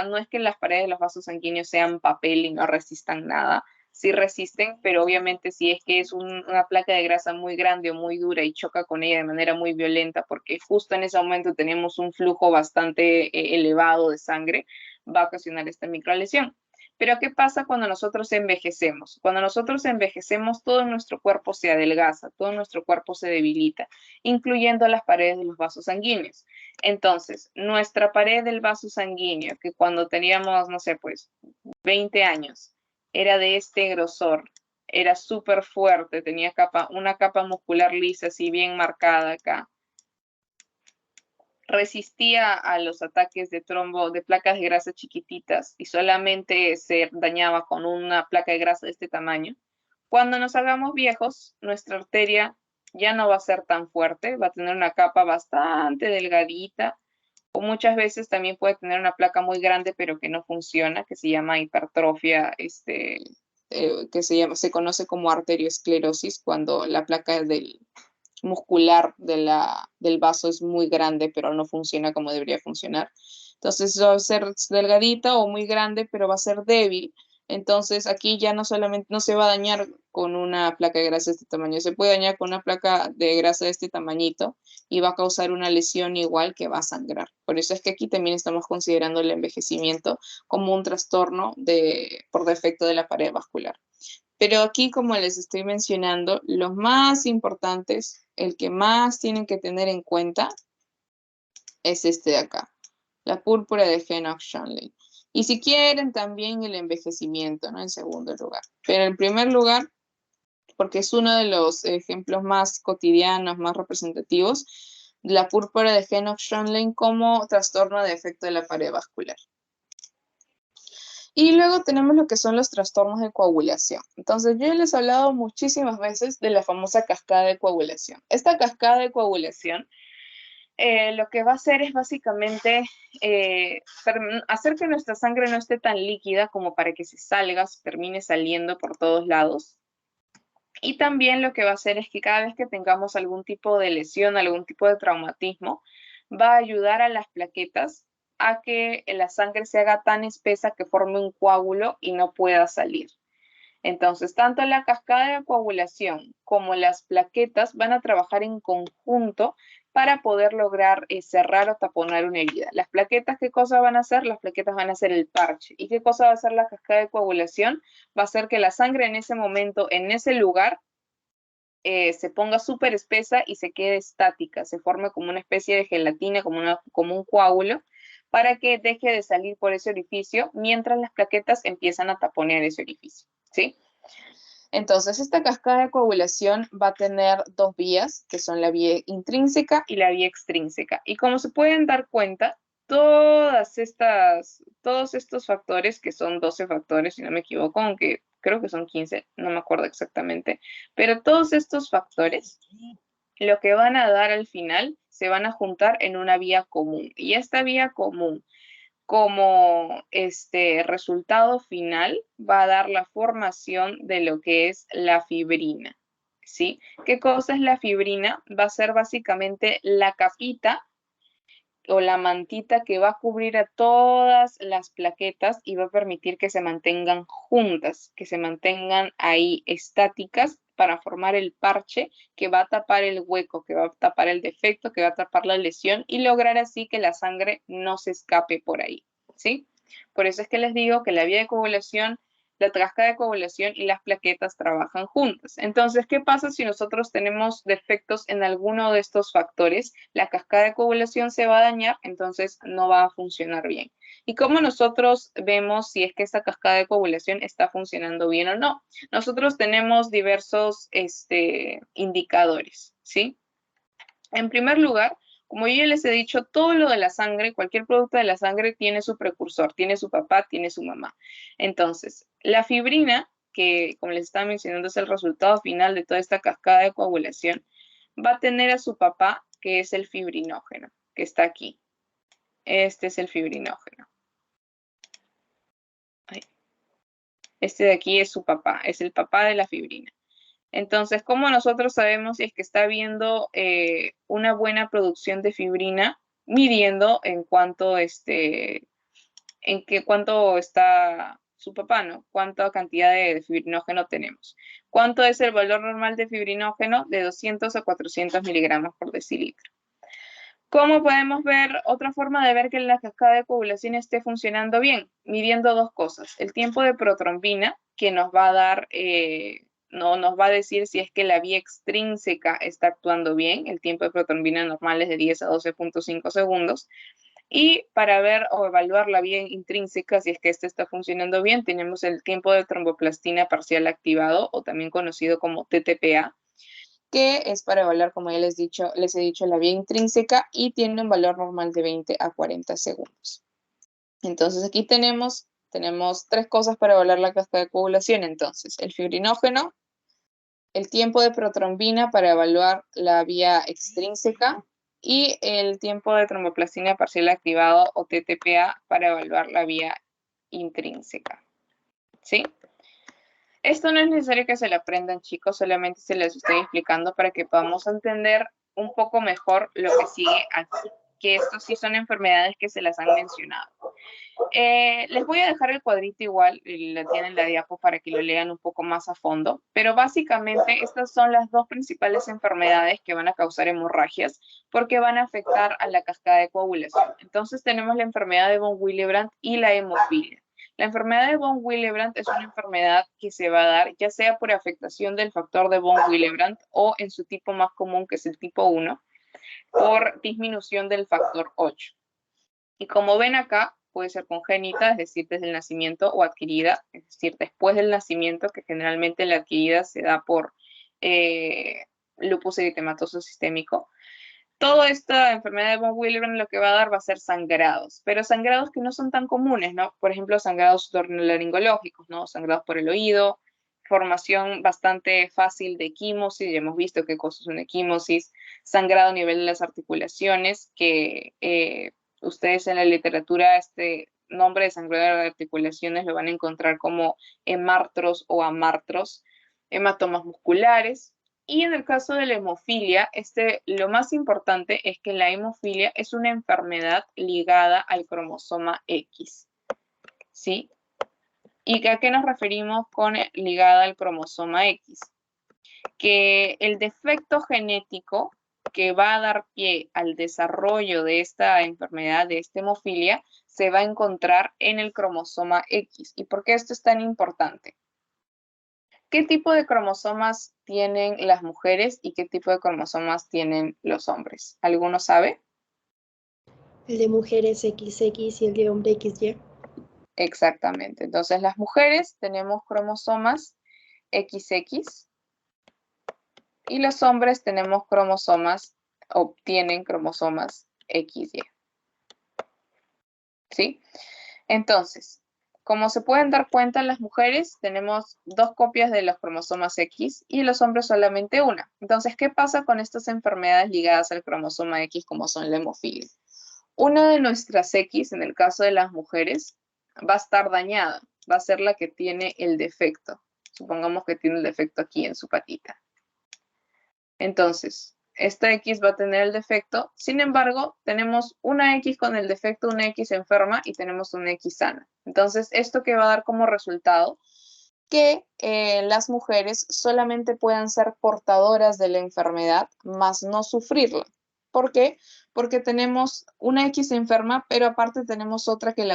no es que las paredes de los vasos sanguíneos sean papel y no resistan nada. Sí resisten, pero obviamente si es que es una placa de grasa muy grande o muy dura y choca con ella de manera muy violenta, porque justo en ese momento tenemos un flujo bastante elevado de sangre, va a ocasionar esta microlesión. Pero ¿qué pasa cuando nosotros envejecemos? Cuando nosotros envejecemos, todo nuestro cuerpo se adelgaza, todo nuestro cuerpo se debilita, incluyendo las paredes de los vasos sanguíneos. Entonces, nuestra pared del vaso sanguíneo, que cuando teníamos, no sé, pues 20 años, era de este grosor, era súper fuerte, tenía una capa muscular lisa, así bien marcada acá. Resistía a los ataques de trombo, de placas de grasa chiquititas y solamente se dañaba con una placa de grasa de este tamaño. Cuando nos hagamos viejos, nuestra arteria ya no va a ser tan fuerte, va a tener una capa bastante delgadita, o muchas veces también puede tener una placa muy grande pero que no funciona, que se llama hipertrofia, que se conoce como arteriosclerosis, cuando la placa muscular del vaso es muy grande pero no funciona como debería funcionar. Entonces va a ser delgadita o muy grande pero va a ser débil. Entonces aquí ya no se va a dañar con una placa de grasa de este tamaño, se puede dañar con una placa de grasa de este tamañito y va a causar una lesión igual que va a sangrar. Por eso es que aquí también estamos considerando el envejecimiento como un trastorno por defecto de la pared vascular. Pero aquí, como les estoy mencionando, los más importantes, el que más tienen que tener en cuenta es este de acá, la púrpura de Henoch-Schönlein. Y si quieren, también el envejecimiento, ¿no? En segundo lugar. Pero en primer lugar, porque es uno de los ejemplos más cotidianos, más representativos, la púrpura de Henoch-Schönlein como trastorno de efecto de la pared vascular. Y luego tenemos lo que son los trastornos de coagulación. Entonces, yo les he hablado muchísimas veces de la famosa cascada de coagulación. Esta cascada de coagulación lo que va a hacer es básicamente hacer que nuestra sangre no esté tan líquida como para que se termine saliendo por todos lados. Y también lo que va a hacer es que cada vez que tengamos algún tipo de lesión, algún tipo de traumatismo, va a ayudar a las plaquetas a que la sangre se haga tan espesa que forme un coágulo y no pueda salir. Entonces, tanto la cascada de coagulación como las plaquetas van a trabajar en conjunto para poder lograr cerrar o taponar una herida. Las plaquetas, ¿qué cosa van a hacer? Las plaquetas van a hacer el parche. ¿Y qué cosa va a hacer la cascada de coagulación? Va a hacer que la sangre en ese momento, en ese lugar, se ponga súper espesa y se quede estática, se forme como una especie de gelatina, como un coágulo, para que deje de salir por ese orificio mientras las plaquetas empiezan a taponear ese orificio, ¿sí? Entonces, esta cascada de coagulación va a tener dos vías, que son la vía intrínseca y la vía extrínseca. Y como se pueden dar cuenta, todos estos factores, que son 12 factores, si no me equivoco, aunque creo que son 15, no me acuerdo exactamente, pero todos estos factores, lo que van a dar al final, se van a juntar en una vía común. Y esta vía común, como resultado final, va a dar la formación de lo que es la fibrina, ¿sí? ¿Qué cosa es la fibrina? Va a ser básicamente la capita o la mantita que va a cubrir a todas las plaquetas y va a permitir que se mantengan juntas, que se mantengan ahí estáticas para formar el parche que va a tapar el hueco, que va a tapar el defecto, que va a tapar la lesión y lograr así que la sangre no se escape por ahí, ¿sí? Por eso es que les digo que la vía de coagulación, la cascada de coagulación y las plaquetas trabajan juntas. Entonces, ¿qué pasa si nosotros tenemos defectos en alguno de estos factores? La cascada de coagulación se va a dañar, entonces no va a funcionar bien. ¿Y cómo nosotros vemos si es que esta cascada de coagulación está funcionando bien o no? Nosotros tenemos diversos indicadores, ¿sí? En primer lugar, como yo ya les he dicho, todo lo de la sangre, cualquier producto de la sangre tiene su precursor, tiene su papá, tiene su mamá. Entonces, la fibrina, que como les estaba mencionando es el resultado final de toda esta cascada de coagulación, va a tener a su papá, que es el fibrinógeno, que está aquí. Este es el fibrinógeno. Este de aquí es su papá, es el papá de la fibrina. Entonces, ¿cómo nosotros sabemos si es que está habiendo una buena producción de fibrina? Midiendo en cuánto, cuánto está su papá, ¿no? Cuánta cantidad de fibrinógeno tenemos. ¿Cuánto es el valor normal de fibrinógeno? De 200 a 400 miligramos por decilitro. ¿Cómo podemos ver? Otra forma de ver que la cascada de coagulación esté funcionando bien, midiendo dos cosas. El tiempo de protrombina, que nos va a dar, no nos va a decir si es que la vía extrínseca está actuando bien. El tiempo de protrombina normal es de 10 a 12.5 segundos. Y para ver o evaluar la vía intrínseca, si es que esta está funcionando bien, tenemos el tiempo de tromboplastina parcial activado, o también conocido como TTPA, que es para evaluar, como ya les he dicho, la vía intrínseca y tiene un valor normal de 20 a 40 segundos. Entonces aquí tenemos tres cosas para evaluar la cascada de coagulación. Entonces, el fibrinógeno, el tiempo de protrombina para evaluar la vía extrínseca y el tiempo de tromboplastina parcial activado o TTPA para evaluar la vía intrínseca. ¿Sí? Esto no es necesario que se lo aprendan, chicos, solamente se les estoy explicando para que podamos entender un poco mejor lo que sigue aquí, que estos sí son enfermedades que se las han mencionado. Les voy a dejar el cuadrito igual, lo tienen la diapo para que lo lean un poco más a fondo, pero básicamente estas son las dos principales enfermedades que van a causar hemorragias porque van a afectar a la cascada de coagulación. Entonces tenemos la enfermedad de von Willebrand y la hemofilia. La enfermedad de von Willebrand es una enfermedad que se va a dar ya sea por afectación del factor de von Willebrand o en su tipo más común, que es el tipo 1, por disminución del factor 8. Y como ven acá, puede ser congénita, es decir, desde el nacimiento, o adquirida, es decir, después del nacimiento, que generalmente la adquirida se da por lupus eritematoso sistémico. Toda esta enfermedad de von Willebrand lo que va a dar va a ser sangrados, pero sangrados que no son tan comunes, ¿no? Por ejemplo, sangrados otorrinolaringológicos, ¿no? Sangrados por el oído, formación bastante fácil de equimosis, ya hemos visto qué cosa es una equimosis, sangrado a nivel de las articulaciones, que ustedes en la literatura este nombre de sangrado de articulaciones lo van a encontrar como hemartros o amartros, hematomas musculares. Y en el caso de la hemofilia, lo más importante es que la hemofilia es una enfermedad ligada al cromosoma X, ¿sí? ¿Y a qué nos referimos con ligada al cromosoma X? Que el defecto genético que va a dar pie al desarrollo de esta enfermedad, de esta hemofilia, se va a encontrar en el cromosoma X. ¿Y por qué esto es tan importante? ¿Qué tipo de cromosomas tienen las mujeres y qué tipo de cromosomas tienen los hombres? ¿Alguno sabe? El de mujeres XX y el de hombre XY. Exactamente. Entonces, las mujeres tenemos cromosomas XX y los hombres tenemos cromosomas, obtienen cromosomas XY. ¿sí? Entonces, como se pueden dar cuenta, las mujeres tenemos 2 copias de los cromosomas X y los hombres solamente una. Entonces, ¿qué pasa con estas enfermedades ligadas al cromosoma X como son la hemofilia? Una de nuestras X, en el caso de las mujeres, va a estar dañada, va a ser la que tiene el defecto. Supongamos que tiene el defecto aquí en su patita. Entonces, esta X va a tener el defecto, sin embargo, tenemos una X con el defecto, una X enferma y tenemos una X sana. Entonces, ¿esto qué va a dar como resultado? Que las mujeres solamente puedan ser portadoras de la enfermedad, más no sufrirla. ¿Por qué? Porque tenemos una X enferma, pero aparte tenemos otra que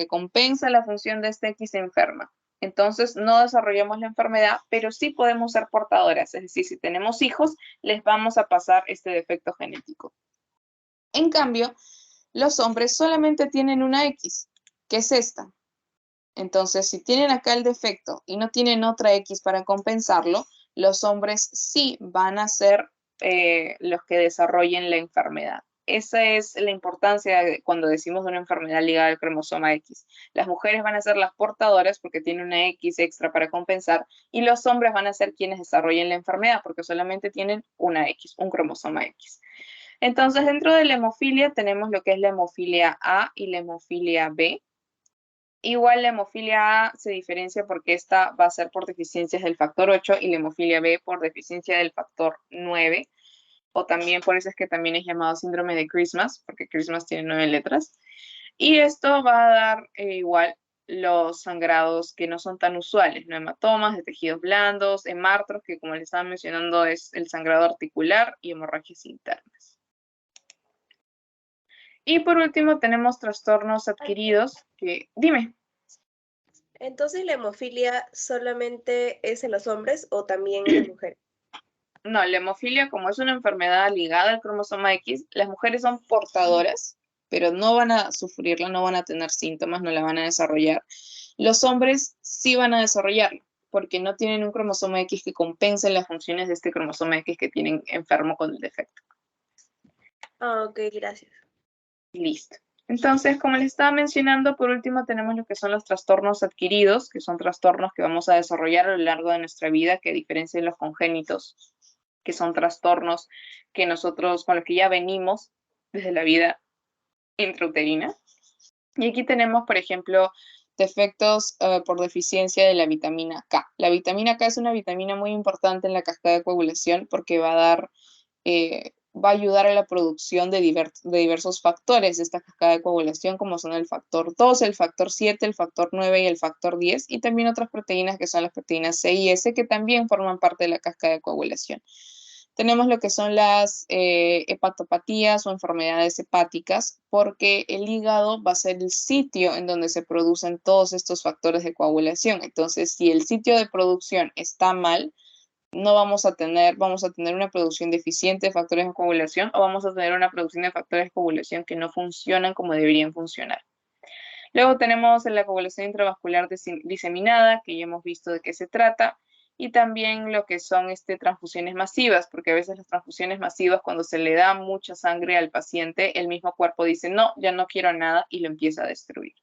compensa la función de esta X enferma. Entonces no desarrollamos la enfermedad, pero sí podemos ser portadoras. Es decir, si tenemos hijos, les vamos a pasar este defecto genético. En cambio, los hombres solamente tienen una X, que es esta. Entonces, si tienen acá el defecto y no tienen otra X para compensarlo, los hombres sí van a ser los que desarrollen la enfermedad. Esa es la importancia cuando decimos de una enfermedad ligada al cromosoma X. Las mujeres van a ser las portadoras porque tienen una X extra para compensar y los hombres van a ser quienes desarrollen la enfermedad porque solamente tienen una X, un cromosoma X. Entonces, dentro de la hemofilia tenemos lo que es la hemofilia A y la hemofilia B. Igual la hemofilia A se diferencia porque esta va a ser por deficiencias del factor 8 y la hemofilia B por deficiencia del factor 9, o también por eso es que también es llamado síndrome de Christmas, porque Christmas tiene 9 letras. Y esto va a dar igual los sangrados que no son tan usuales, no hematomas de tejidos blandos, hemartros, que como les estaba mencionando es el sangrado articular y hemorragias internas. Y por último tenemos trastornos adquiridos que, dime. Entonces, ¿la hemofilia solamente es en los hombres o también en las mujeres? No, la hemofilia, como es una enfermedad ligada al cromosoma X, las mujeres son portadoras, pero no van a sufrirla, no van a tener síntomas, no la van a desarrollar. Los hombres sí van a desarrollarla, porque no tienen un cromosoma X que compense las funciones de este cromosoma X que tienen enfermo con el defecto. Ah, ok, gracias. Listo. Entonces, como les estaba mencionando, por último tenemos lo que son los trastornos adquiridos, que son trastornos que vamos a desarrollar a lo largo de nuestra vida, que a diferencia de los congénitos, que son trastornos que nosotros, con los que ya venimos desde la vida intrauterina. Y aquí tenemos, por ejemplo, defectos por deficiencia de la vitamina K. La vitamina K es una vitamina muy importante en la cascada de coagulación porque va a ayudar a la producción de diversos factores de esta cascada de coagulación, como son el factor 2, el factor 7, el factor 9 y el factor 10, y también otras proteínas que son las proteínas C y S, que también forman parte de la cascada de coagulación. Tenemos lo que son las hepatopatías o enfermedades hepáticas, porque el hígado va a ser el sitio en donde se producen todos estos factores de coagulación. Entonces, si el sitio de producción está mal, no vamos a tener una producción deficiente de factores de coagulación o vamos a tener una producción de factores de coagulación que no funcionan como deberían funcionar. Luego tenemos la coagulación intravascular diseminada, que ya hemos visto de qué se trata, y también lo que son transfusiones masivas, porque a veces las transfusiones masivas, cuando se le da mucha sangre al paciente, el mismo cuerpo dice, no, ya no quiero nada, y lo empieza a destruir.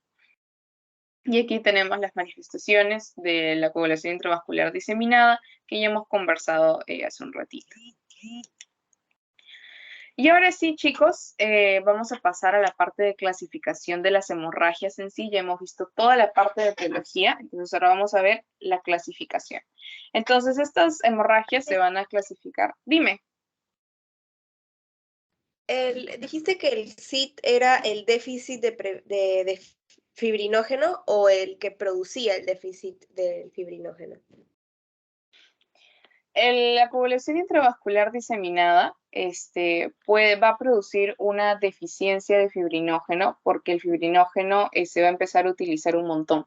Y aquí tenemos las manifestaciones de la coagulación intravascular diseminada, que ya hemos conversado hace un ratito. Y ahora sí, chicos, vamos a pasar a la parte de clasificación de las hemorragias en sí. Ya hemos visto toda la parte de etiología, entonces ahora vamos a ver la clasificación. Entonces, estas hemorragias se van a clasificar. Dime. ¿Dijiste que el CIT era el déficit de fibrinógeno o el que producía el déficit del fibrinógeno? La coagulación intravascular diseminada va a producir una deficiencia de fibrinógeno porque el fibrinógeno se va a empezar a utilizar un montón,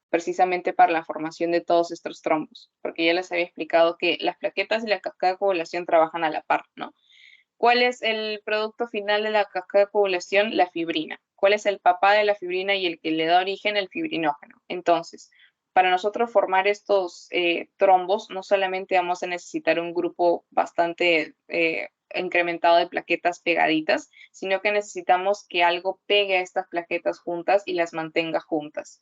precisamente para la formación de todos estos trombos, porque ya les había explicado que las plaquetas y la cascada de coagulación trabajan a la par, ¿no? ¿Cuál es el producto final de la cascada de coagulación? La fibrina. ¿Cuál es el papá de la fibrina y el que le da origen? El fibrinógeno. Entonces, para nosotros formar estos trombos, no solamente vamos a necesitar un grupo bastante incrementado de plaquetas pegaditas, sino que necesitamos que algo pegue a estas plaquetas juntas y las mantenga juntas.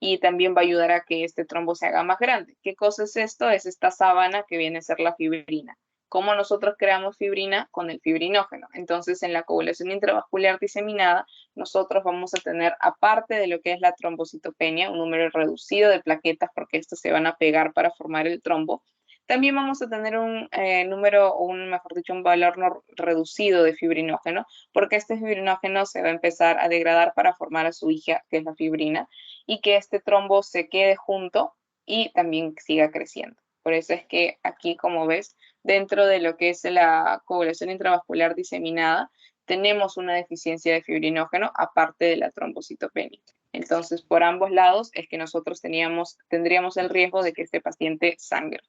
Y también va a ayudar a que este trombo se haga más grande. ¿Qué cosa es esto? Es esta sábana que viene a ser la fibrina. ¿Cómo nosotros creamos fibrina? Con el fibrinógeno. Entonces, en la coagulación intravascular diseminada, nosotros vamos a tener, aparte de lo que es la trombocitopenia, un número reducido de plaquetas porque estas se van a pegar para formar el trombo. También vamos a tener un número, o mejor dicho, un valor reducido de fibrinógeno, porque este fibrinógeno se va a empezar a degradar para formar a su hija, que es la fibrina, y que este trombo se quede junto y también siga creciendo. Por eso es que aquí, como ves, dentro de lo que es la coagulación intravascular diseminada, tenemos una deficiencia de fibrinógeno aparte de la trombocitopenia. Entonces, por ambos lados es que nosotros tendríamos el riesgo de que este paciente sangre.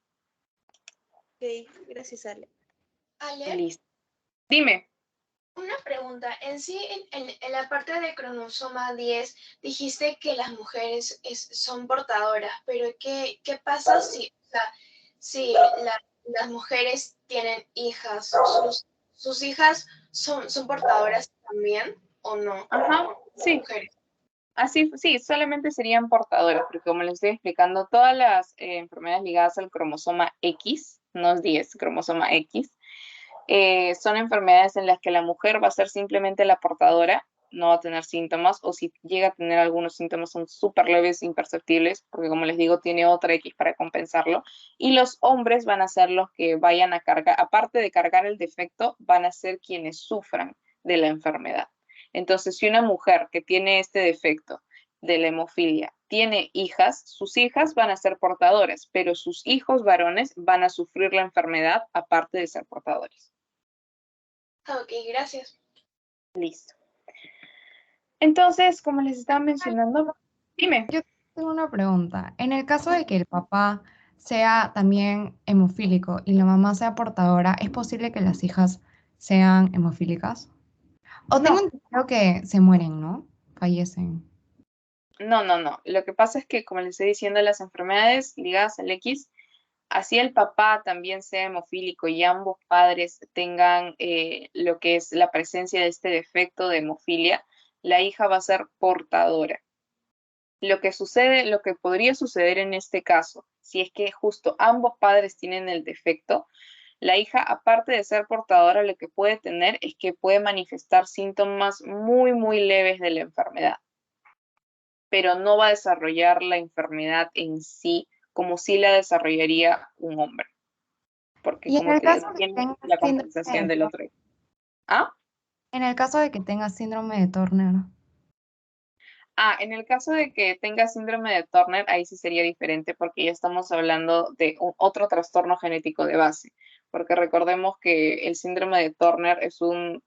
Ok, gracias, Ale. Ale, Listo. Dime. una pregunta. En sí, en la parte de cromosoma 10, dijiste que las mujeres son portadoras, pero ¿qué pasa si, o sea, si las mujeres tienen hijas? ¿Sus hijas son portadoras también o no? Ajá, sí. Mujeres. Así, sí, solamente serían portadoras, porque como les estoy explicando, todas las enfermedades ligadas al cromosoma X, no es 10, cromosoma X, son enfermedades en las que la mujer va a ser simplemente la portadora, no va a tener síntomas, o si llega a tener algunos síntomas son súper leves, imperceptibles, porque como les digo, tiene otra X para compensarlo, y los hombres van a ser los que vayan a cargar, aparte de cargar el defecto, van a ser quienes sufran de la enfermedad. Entonces, si una mujer que tiene este defecto de la hemofilia tiene hijas, sus hijas van a ser portadoras, pero sus hijos varones van a sufrir la enfermedad aparte de ser portadores. Ok, gracias. Listo. Entonces, como les estaba mencionando, dime. Yo tengo una pregunta. En el caso de que el papá sea también hemofílico y la mamá sea portadora, ¿es posible que las hijas sean hemofílicas? O tengo No, entendido que se mueren, ¿no? Fallecen. no. Lo que pasa es que, como les estoy diciendo, las enfermedades ligadas al X, así el papá también sea hemofílico y ambos padres tengan lo que es la presencia de este defecto de hemofilia, la hija va a ser portadora. Lo que sucede, lo que podría suceder en este caso, si es que justo ambos padres tienen el defecto, la hija, aparte de ser portadora, lo que puede tener es que puede manifestar síntomas muy, muy leves de la enfermedad, pero no va a desarrollar la enfermedad en sí como si la desarrollaría un hombre, porque Y en como el te digo, caso de que tiene tenga la síndrome compensación de del otro. ¿Ah? En el caso de que tenga síndrome de Turner. En el caso de que tenga síndrome de Turner, ahí sí sería diferente porque ya estamos hablando de otro trastorno genético de base, porque recordemos que el síndrome de Turner es un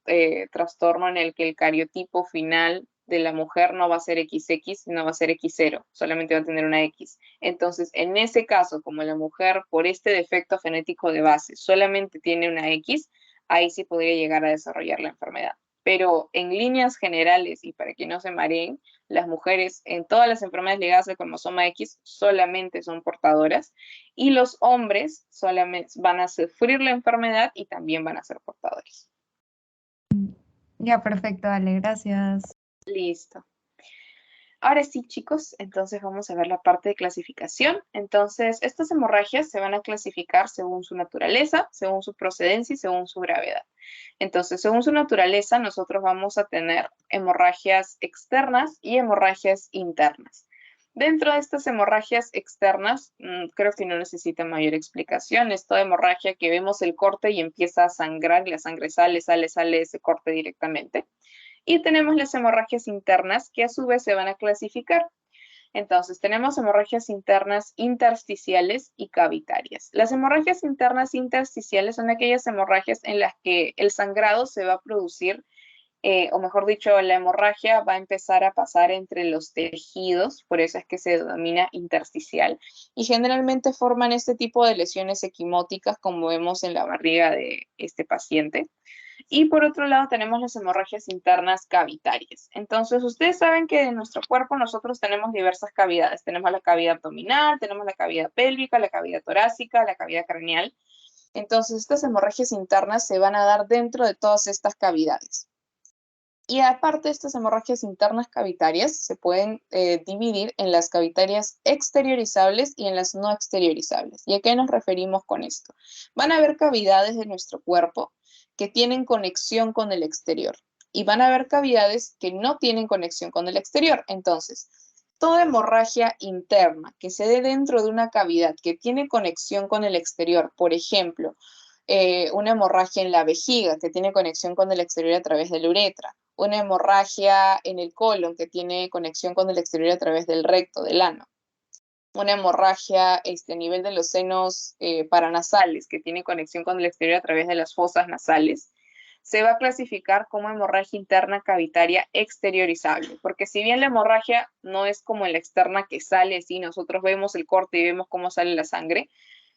trastorno en el que el cariotipo final de la mujer no va a ser XX, sino va a ser X0, solamente va a tener una X. Entonces, en ese caso, como la mujer por este defecto genético de base solamente tiene una X, ahí sí podría llegar a desarrollar la enfermedad. Pero en líneas generales y para que no se mareen, las mujeres en todas las enfermedades ligadas al cromosoma X solamente son portadoras y los hombres solamente van a sufrir la enfermedad y también van a ser portadores. Ya, perfecto, dale, gracias. Listo. Ahora sí, chicos, entonces vamos a ver la parte de clasificación. Entonces, estas hemorragias se van a clasificar según su naturaleza, según su procedencia y según su gravedad. Entonces, según su naturaleza, nosotros vamos a tener hemorragias externas y hemorragias internas. Dentro de estas hemorragias externas, creo que no necesita mayor explicación. Es toda hemorragia que vemos el corte y empieza a sangrar y la sangre sale ese corte directamente. Y tenemos las hemorragias internas que a su vez se van a clasificar. Entonces, tenemos hemorragias internas intersticiales y cavitarias. Las hemorragias internas intersticiales son aquellas hemorragias en las que el sangrado se va a producir, o mejor dicho, la hemorragia va a empezar a pasar entre los tejidos, por eso es que se denomina intersticial, y generalmente forman este tipo de lesiones equimóticas como vemos en la barriga de este paciente. Y por otro lado tenemos las hemorragias internas cavitarias. Entonces, ustedes saben que en nuestro cuerpo nosotros tenemos diversas cavidades. Tenemos la cavidad abdominal, tenemos la cavidad pélvica, la cavidad torácica, la cavidad craneal. Entonces, estas hemorragias internas se van a dar dentro de todas estas cavidades. Y aparte, estas hemorragias internas cavitarias se pueden dividir en las cavitarias exteriorizables y en las no exteriorizables. ¿Y a qué nos referimos con esto? Van a haber cavidades de nuestro cuerpo que tienen conexión con el exterior y van a haber cavidades que no tienen conexión con el exterior. Entonces, toda hemorragia interna que se dé dentro de una cavidad que tiene conexión con el exterior, por ejemplo, una hemorragia en la vejiga que tiene conexión con el exterior a través de la uretra, una hemorragia en el colon que tiene conexión con el exterior a través del recto, del ano, una hemorragia a nivel de los senos paranasales que tiene conexión con el exterior a través de las fosas nasales, se va a clasificar como hemorragia interna cavitaria exteriorizable, porque si bien la hemorragia no es como en la externa que sale así, nosotros vemos el corte y vemos cómo sale la sangre,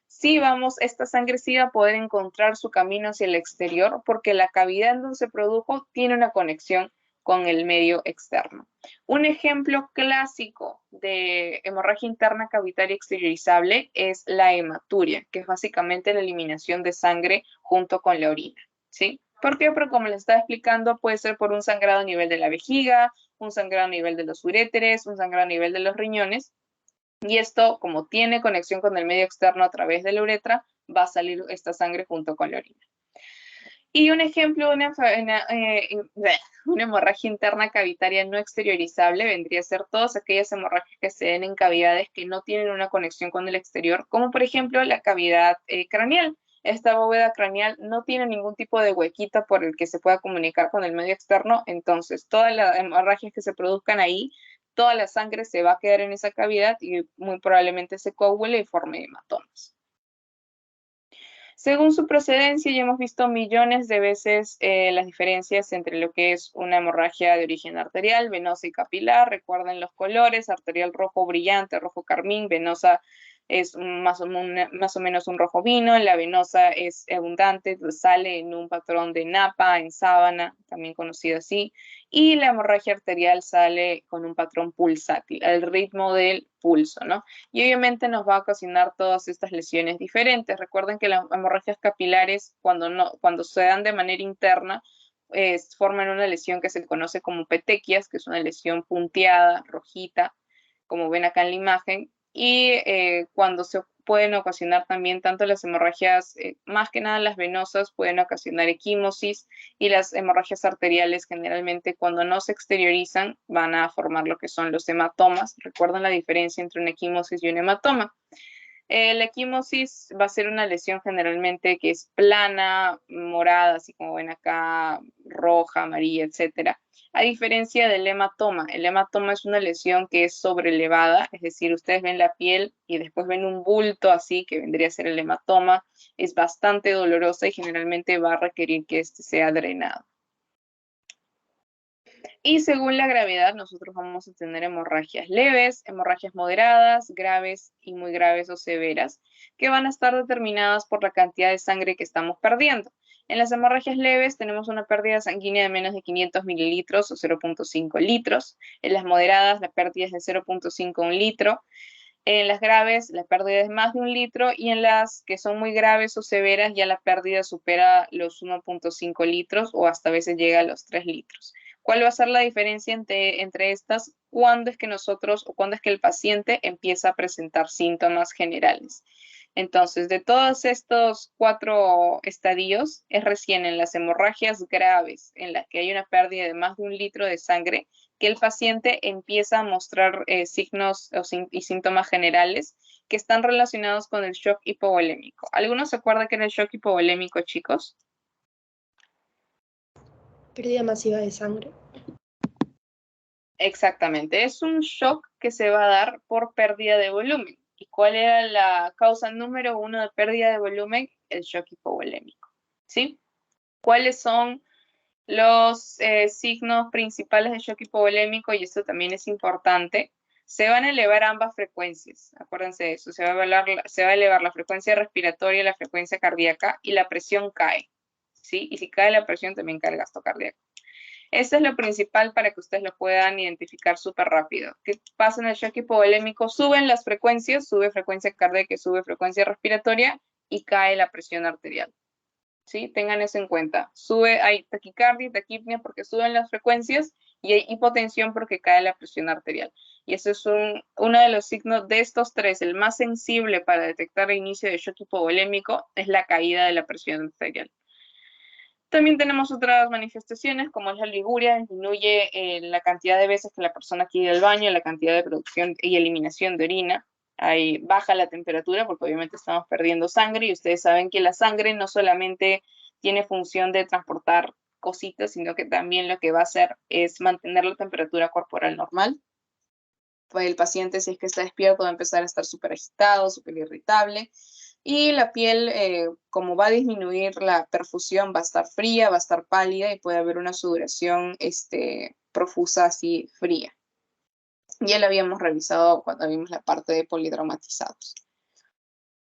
sí esta sangre sí va a poder encontrar su camino hacia el exterior porque la cavidad en donde se produjo tiene una conexión con el medio externo. Un ejemplo clásico de hemorragia interna cavitaria exteriorizable es la hematuria, que es básicamente la eliminación de sangre junto con la orina, ¿sí? ¿Por qué? Porque como les estaba explicando, puede ser por un sangrado a nivel de la vejiga, un sangrado a nivel de los uréteres, un sangrado a nivel de los riñones. Y esto, como tiene conexión con el medio externo a través de la uretra, va a salir esta sangre junto con la orina. Y un ejemplo de una hemorragia interna cavitaria no exteriorizable vendría a ser todas aquellas hemorragias que se den en cavidades que no tienen una conexión con el exterior, como por ejemplo la cavidad craneal. Esta bóveda craneal no tiene ningún tipo de huequito por el que se pueda comunicar con el medio externo, entonces todas las hemorragias que se produzcan ahí, toda la sangre se va a quedar en esa cavidad y muy probablemente se coagule y forme hematomas. Según su procedencia, ya hemos visto millones de veces las diferencias entre lo que es una hemorragia de origen arterial, venosa y capilar. Recuerden los colores: arterial rojo brillante, rojo carmín, venosa es más o menos un rojo vino, la venosa es abundante, sale en un patrón de napa, en sábana, también conocido así, y la hemorragia arterial sale con un patrón pulsátil, al ritmo del pulso, ¿no? Y obviamente nos va a ocasionar todas estas lesiones diferentes. Recuerden que las hemorragias capilares, cuando se dan de manera interna, forman una lesión que se conoce como petequias, que es una lesión punteada, rojita, como ven acá en la imagen, y cuando se pueden ocasionar también tanto las hemorragias, más que nada las venosas, pueden ocasionar equimosis, y las hemorragias arteriales generalmente cuando no se exteriorizan van a formar lo que son los hematomas. Recuerden la diferencia entre una equimosis y un hematoma. La equimosis va a ser una lesión generalmente que es plana, morada, así como ven acá, roja, amarilla, etcétera. A diferencia del hematoma. El hematoma es una lesión que es sobrelevada, es decir, ustedes ven la piel y después ven un bulto así, que vendría a ser el hematoma. Es bastante dolorosa y generalmente va a requerir que este sea drenado. Y según la gravedad, nosotros vamos a tener hemorragias leves, hemorragias moderadas, graves y muy graves o severas, que van a estar determinadas por la cantidad de sangre que estamos perdiendo. En las hemorragias leves tenemos una pérdida sanguínea de menos de 500 mililitros o 0.5 litros. En las moderadas la pérdida es de 0.5 a 1 litro. En las graves la pérdida es más de 1 litro, y en las que son muy graves o severas ya la pérdida supera los 1.5 litros o hasta a veces llega a los 3 litros. ¿Cuál va a ser la diferencia entre estas? ¿Cuándo es que nosotros o cuándo es que el paciente empieza a presentar síntomas generales? Entonces, de todos estos 4 estadios, es recién en las hemorragias graves, en las que hay una pérdida de más de 1 litro de sangre, que el paciente empieza a mostrar signos y síntomas generales que están relacionados con el shock hipovolémico. ¿Alguno se acuerda qué era el shock hipovolémico, chicos? Pérdida masiva de sangre. Exactamente, es un shock que se va a dar por pérdida de volumen. ¿Y cuál era la causa número 1 de pérdida de volumen? El shock hipovolémico, ¿sí? ¿Cuáles son los signos principales del shock hipovolémico? Y esto también es importante. Se van a elevar ambas frecuencias, acuérdense de eso. Se va a elevar la frecuencia respiratoria, la frecuencia cardíaca, y la presión cae, ¿sí? Y si cae la presión, también cae el gasto cardíaco. Esto es lo principal para que ustedes lo puedan identificar súper rápido. ¿Qué pasa en el shock hipovolémico? Suben las frecuencias, sube frecuencia cardíaca y sube frecuencia respiratoria, y cae la presión arterial. ¿Sí? Tengan eso en cuenta. Hay taquicardia y taquipnea porque suben las frecuencias y hay hipotensión porque cae la presión arterial. Y ese es uno de los signos de estos tres. El más sensible para detectar el inicio de shock hipovolémico es la caída de la presión arterial. También tenemos otras manifestaciones, como es la oliguria, disminuye la cantidad de veces que la persona quiere ir al baño, la cantidad de producción y eliminación de orina. Ahí baja la temperatura porque obviamente estamos perdiendo sangre y ustedes saben que la sangre no solamente tiene función de transportar cositas, sino que también lo que va a hacer es mantener la temperatura corporal normal. Pues el paciente, si es que está despierto, va a empezar a estar súper agitado, súper irritable. Y la piel, como va a disminuir la perfusión, va a estar fría, va a estar pálida y puede haber una sudoración profusa así fría. Ya lo habíamos revisado cuando vimos la parte de politraumatizados.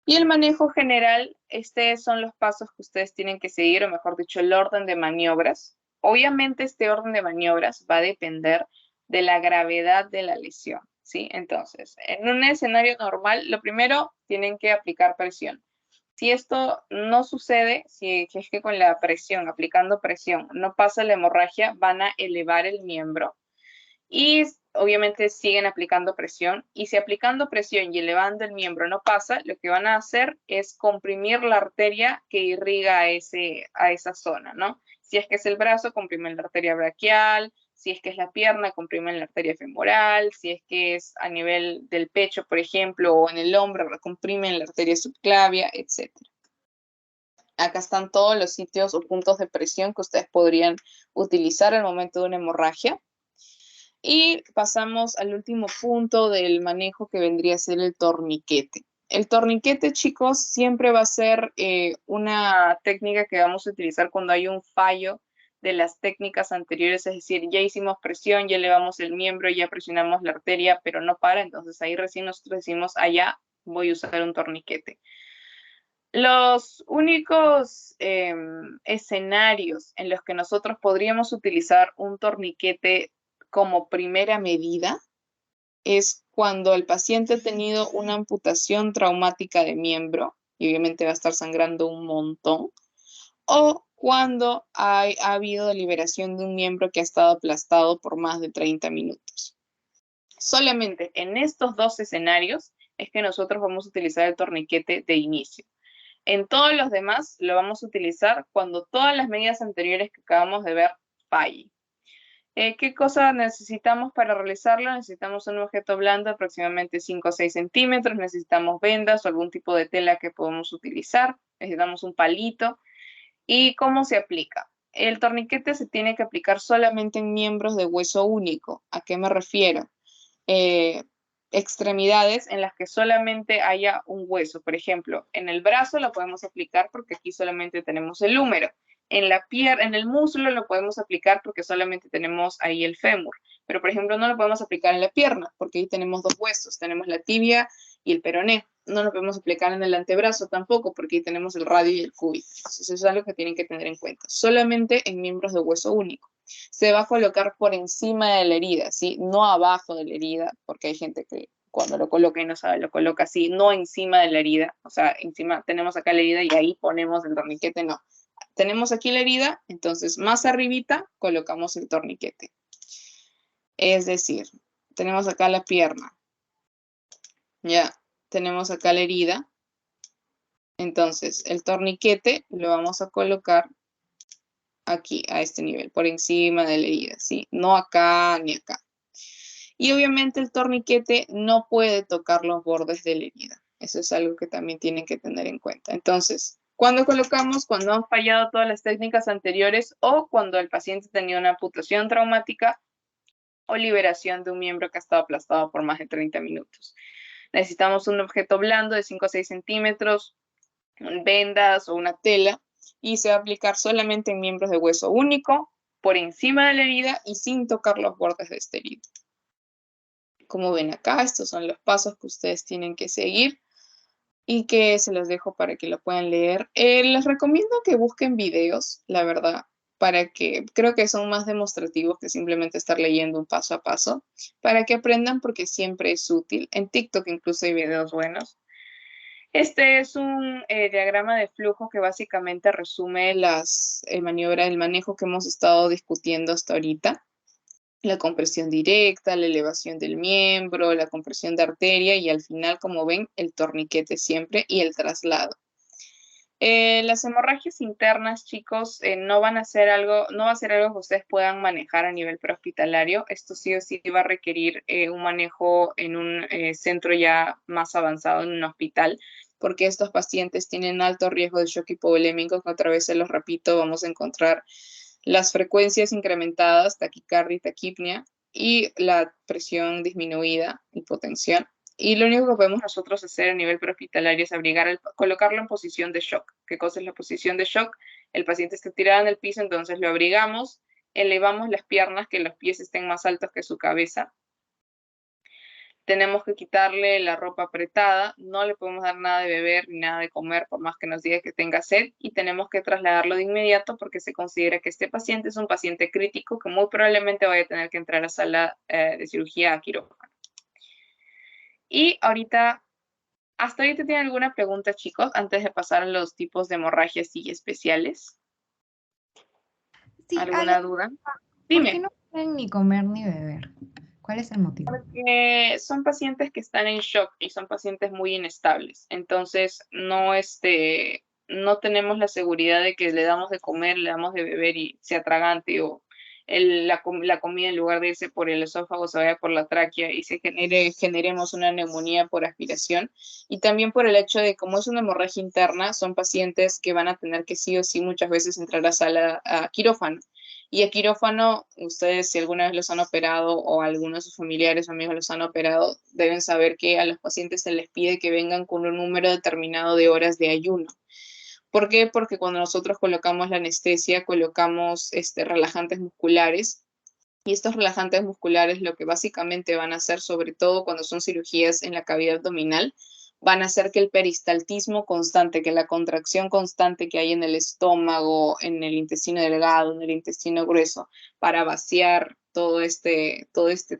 Y el manejo general, estos son los pasos que ustedes tienen que seguir, o mejor dicho, el orden de maniobras. Obviamente este orden de maniobras va a depender de la gravedad de la lesión, ¿sí? Entonces, en un escenario normal, lo primero, tienen que aplicar presión. Si esto no sucede, si es que con la presión, aplicando presión, no pasa la hemorragia, van a elevar el miembro. Y obviamente siguen aplicando presión. Y si aplicando presión y elevando el miembro no pasa, lo que van a hacer es comprimir la arteria que irriga a esa zona, ¿no? Si es que es el brazo, comprimen la arteria braquial. Si es que es la pierna, comprimen la arteria femoral. Si es que es a nivel del pecho, por ejemplo, o en el hombro, comprimen la arteria subclavia, etc. Acá están todos los sitios o puntos de presión que ustedes podrían utilizar al momento de una hemorragia. Y pasamos al último punto del manejo, que vendría a ser el torniquete. El torniquete, chicos, siempre va a ser una técnica que vamos a utilizar cuando hay un fallo de las técnicas anteriores, es decir, ya hicimos presión, ya elevamos el miembro, ya presionamos la arteria, pero no para, entonces ahí recién nosotros decimos, allá voy a usar un torniquete. Los únicos escenarios en los que nosotros podríamos utilizar un torniquete como primera medida es cuando el paciente ha tenido una amputación traumática de miembro y obviamente va a estar sangrando un montón, o cuando ha habido liberación de un miembro que ha estado aplastado por más de 30 minutos. Solamente en estos dos escenarios es que nosotros vamos a utilizar el torniquete de inicio. En todos los demás lo vamos a utilizar cuando todas las medidas anteriores que acabamos de ver fallen. ¿Qué cosa necesitamos para realizarlo? Necesitamos un objeto blando aproximadamente 5 o 6 centímetros, necesitamos vendas o algún tipo de tela que podemos utilizar, necesitamos un palito. ¿Y cómo se aplica? El torniquete se tiene que aplicar solamente en miembros de hueso único. ¿A qué me refiero? Extremidades en las que solamente haya un hueso. Por ejemplo, en el brazo lo podemos aplicar porque aquí solamente tenemos el húmero. En la pierna, en el muslo lo podemos aplicar porque solamente tenemos ahí el fémur. Pero, por ejemplo, no lo podemos aplicar en la pierna porque ahí tenemos dos huesos. Tenemos la tibia y el peroné. No lo podemos aplicar en el antebrazo tampoco porque ahí tenemos el radio y el cúbito. Entonces, eso es algo que tienen que tener en cuenta. Solamente en miembros de hueso único. Se va a colocar por encima de la herida, ¿sí? No abajo de la herida, porque hay gente que cuando lo coloca y no sabe, lo coloca así, no encima de la herida. O sea, encima tenemos acá la herida y ahí ponemos el torniquete, no. Tenemos aquí la herida, entonces más arribita colocamos el torniquete. Es decir, tenemos acá la pierna. Ya, tenemos acá la herida. Entonces, el torniquete lo vamos a colocar aquí, a este nivel, por encima de la herida, ¿sí? No acá ni acá. Y obviamente el torniquete no puede tocar los bordes de la herida. Eso es algo que también tienen que tener en cuenta. Entonces, cuando colocamos, cuando han fallado todas las técnicas anteriores o cuando el paciente tenía una amputación traumática o liberación de un miembro que ha estado aplastado por más de 30 minutos. Necesitamos un objeto blando de 5 o 6 centímetros, vendas o una tela, y se va a aplicar solamente en miembros de hueso único, por encima de la herida y sin tocar los bordes de esta herida. Como ven acá, estos son los pasos que ustedes tienen que seguir y que se los dejo para que lo puedan leer. Les recomiendo que busquen videos, la verdad, para que creo que son más demostrativos que simplemente estar leyendo un paso a paso, para que aprendan porque siempre es útil. En TikTok incluso hay videos buenos. Este es un diagrama de flujo que básicamente resume las maniobras, el manejo que hemos estado discutiendo hasta ahorita. La compresión directa, la elevación del miembro, la compresión de arteria y al final, como ven, el torniquete siempre y el traslado. Las hemorragias internas, chicos, no va a ser algo que ustedes puedan manejar a nivel prehospitalario. Esto sí o sí va a requerir un manejo en un centro ya más avanzado, en un hospital, porque estos pacientes tienen alto riesgo de shock hipovolémico, que otra vez se los repito, vamos a encontrar las frecuencias incrementadas, taquicardia y taquipnia, y la presión disminuida, hipotensión. Y lo único que podemos nosotros hacer a nivel prehospitalario es colocarlo en posición de shock. ¿Qué cosa es la posición de shock? El paciente está tirado en el piso, entonces lo abrigamos, elevamos las piernas, que los pies estén más altos que su cabeza. Tenemos que quitarle la ropa apretada, no le podemos dar nada de beber ni nada de comer, por más que nos diga que tenga sed, y tenemos que trasladarlo de inmediato porque se considera que este paciente es un paciente crítico que muy probablemente vaya a tener que entrar a sala de cirugía a quirófano. Y ahorita, ¿hasta ahorita tienen alguna pregunta, chicos, antes de pasar a los tipos de hemorragias y especiales? Sí, ¿Alguna duda? ¿por qué Dime. no pueden ni comer ni beber? ¿Cuál es el motivo? Porque son pacientes que están en shock y son pacientes muy inestables. Entonces, no tenemos la seguridad de que le damos de comer, le damos de beber y se atragante o la comida en lugar de irse por el esófago se vaya por la tráquea y generemos una neumonía por aspiración. Y también por el hecho de, como es una hemorragia interna, son pacientes que van a tener que sí o sí muchas veces entrar a quirófano. Y a quirófano, ustedes si alguna vez los han operado o algunos de sus familiares o amigos los han operado, deben saber que a los pacientes se les pide que vengan con un número determinado de horas de ayuno. ¿Por qué? Porque cuando nosotros colocamos la anestesia, colocamos relajantes musculares. Y estos relajantes musculares lo que básicamente van a hacer, sobre todo cuando son cirugías en la cavidad abdominal, van a hacer que el peristaltismo constante, que la contracción constante que hay en el estómago, en el intestino delgado, en el intestino grueso, para vaciar todo este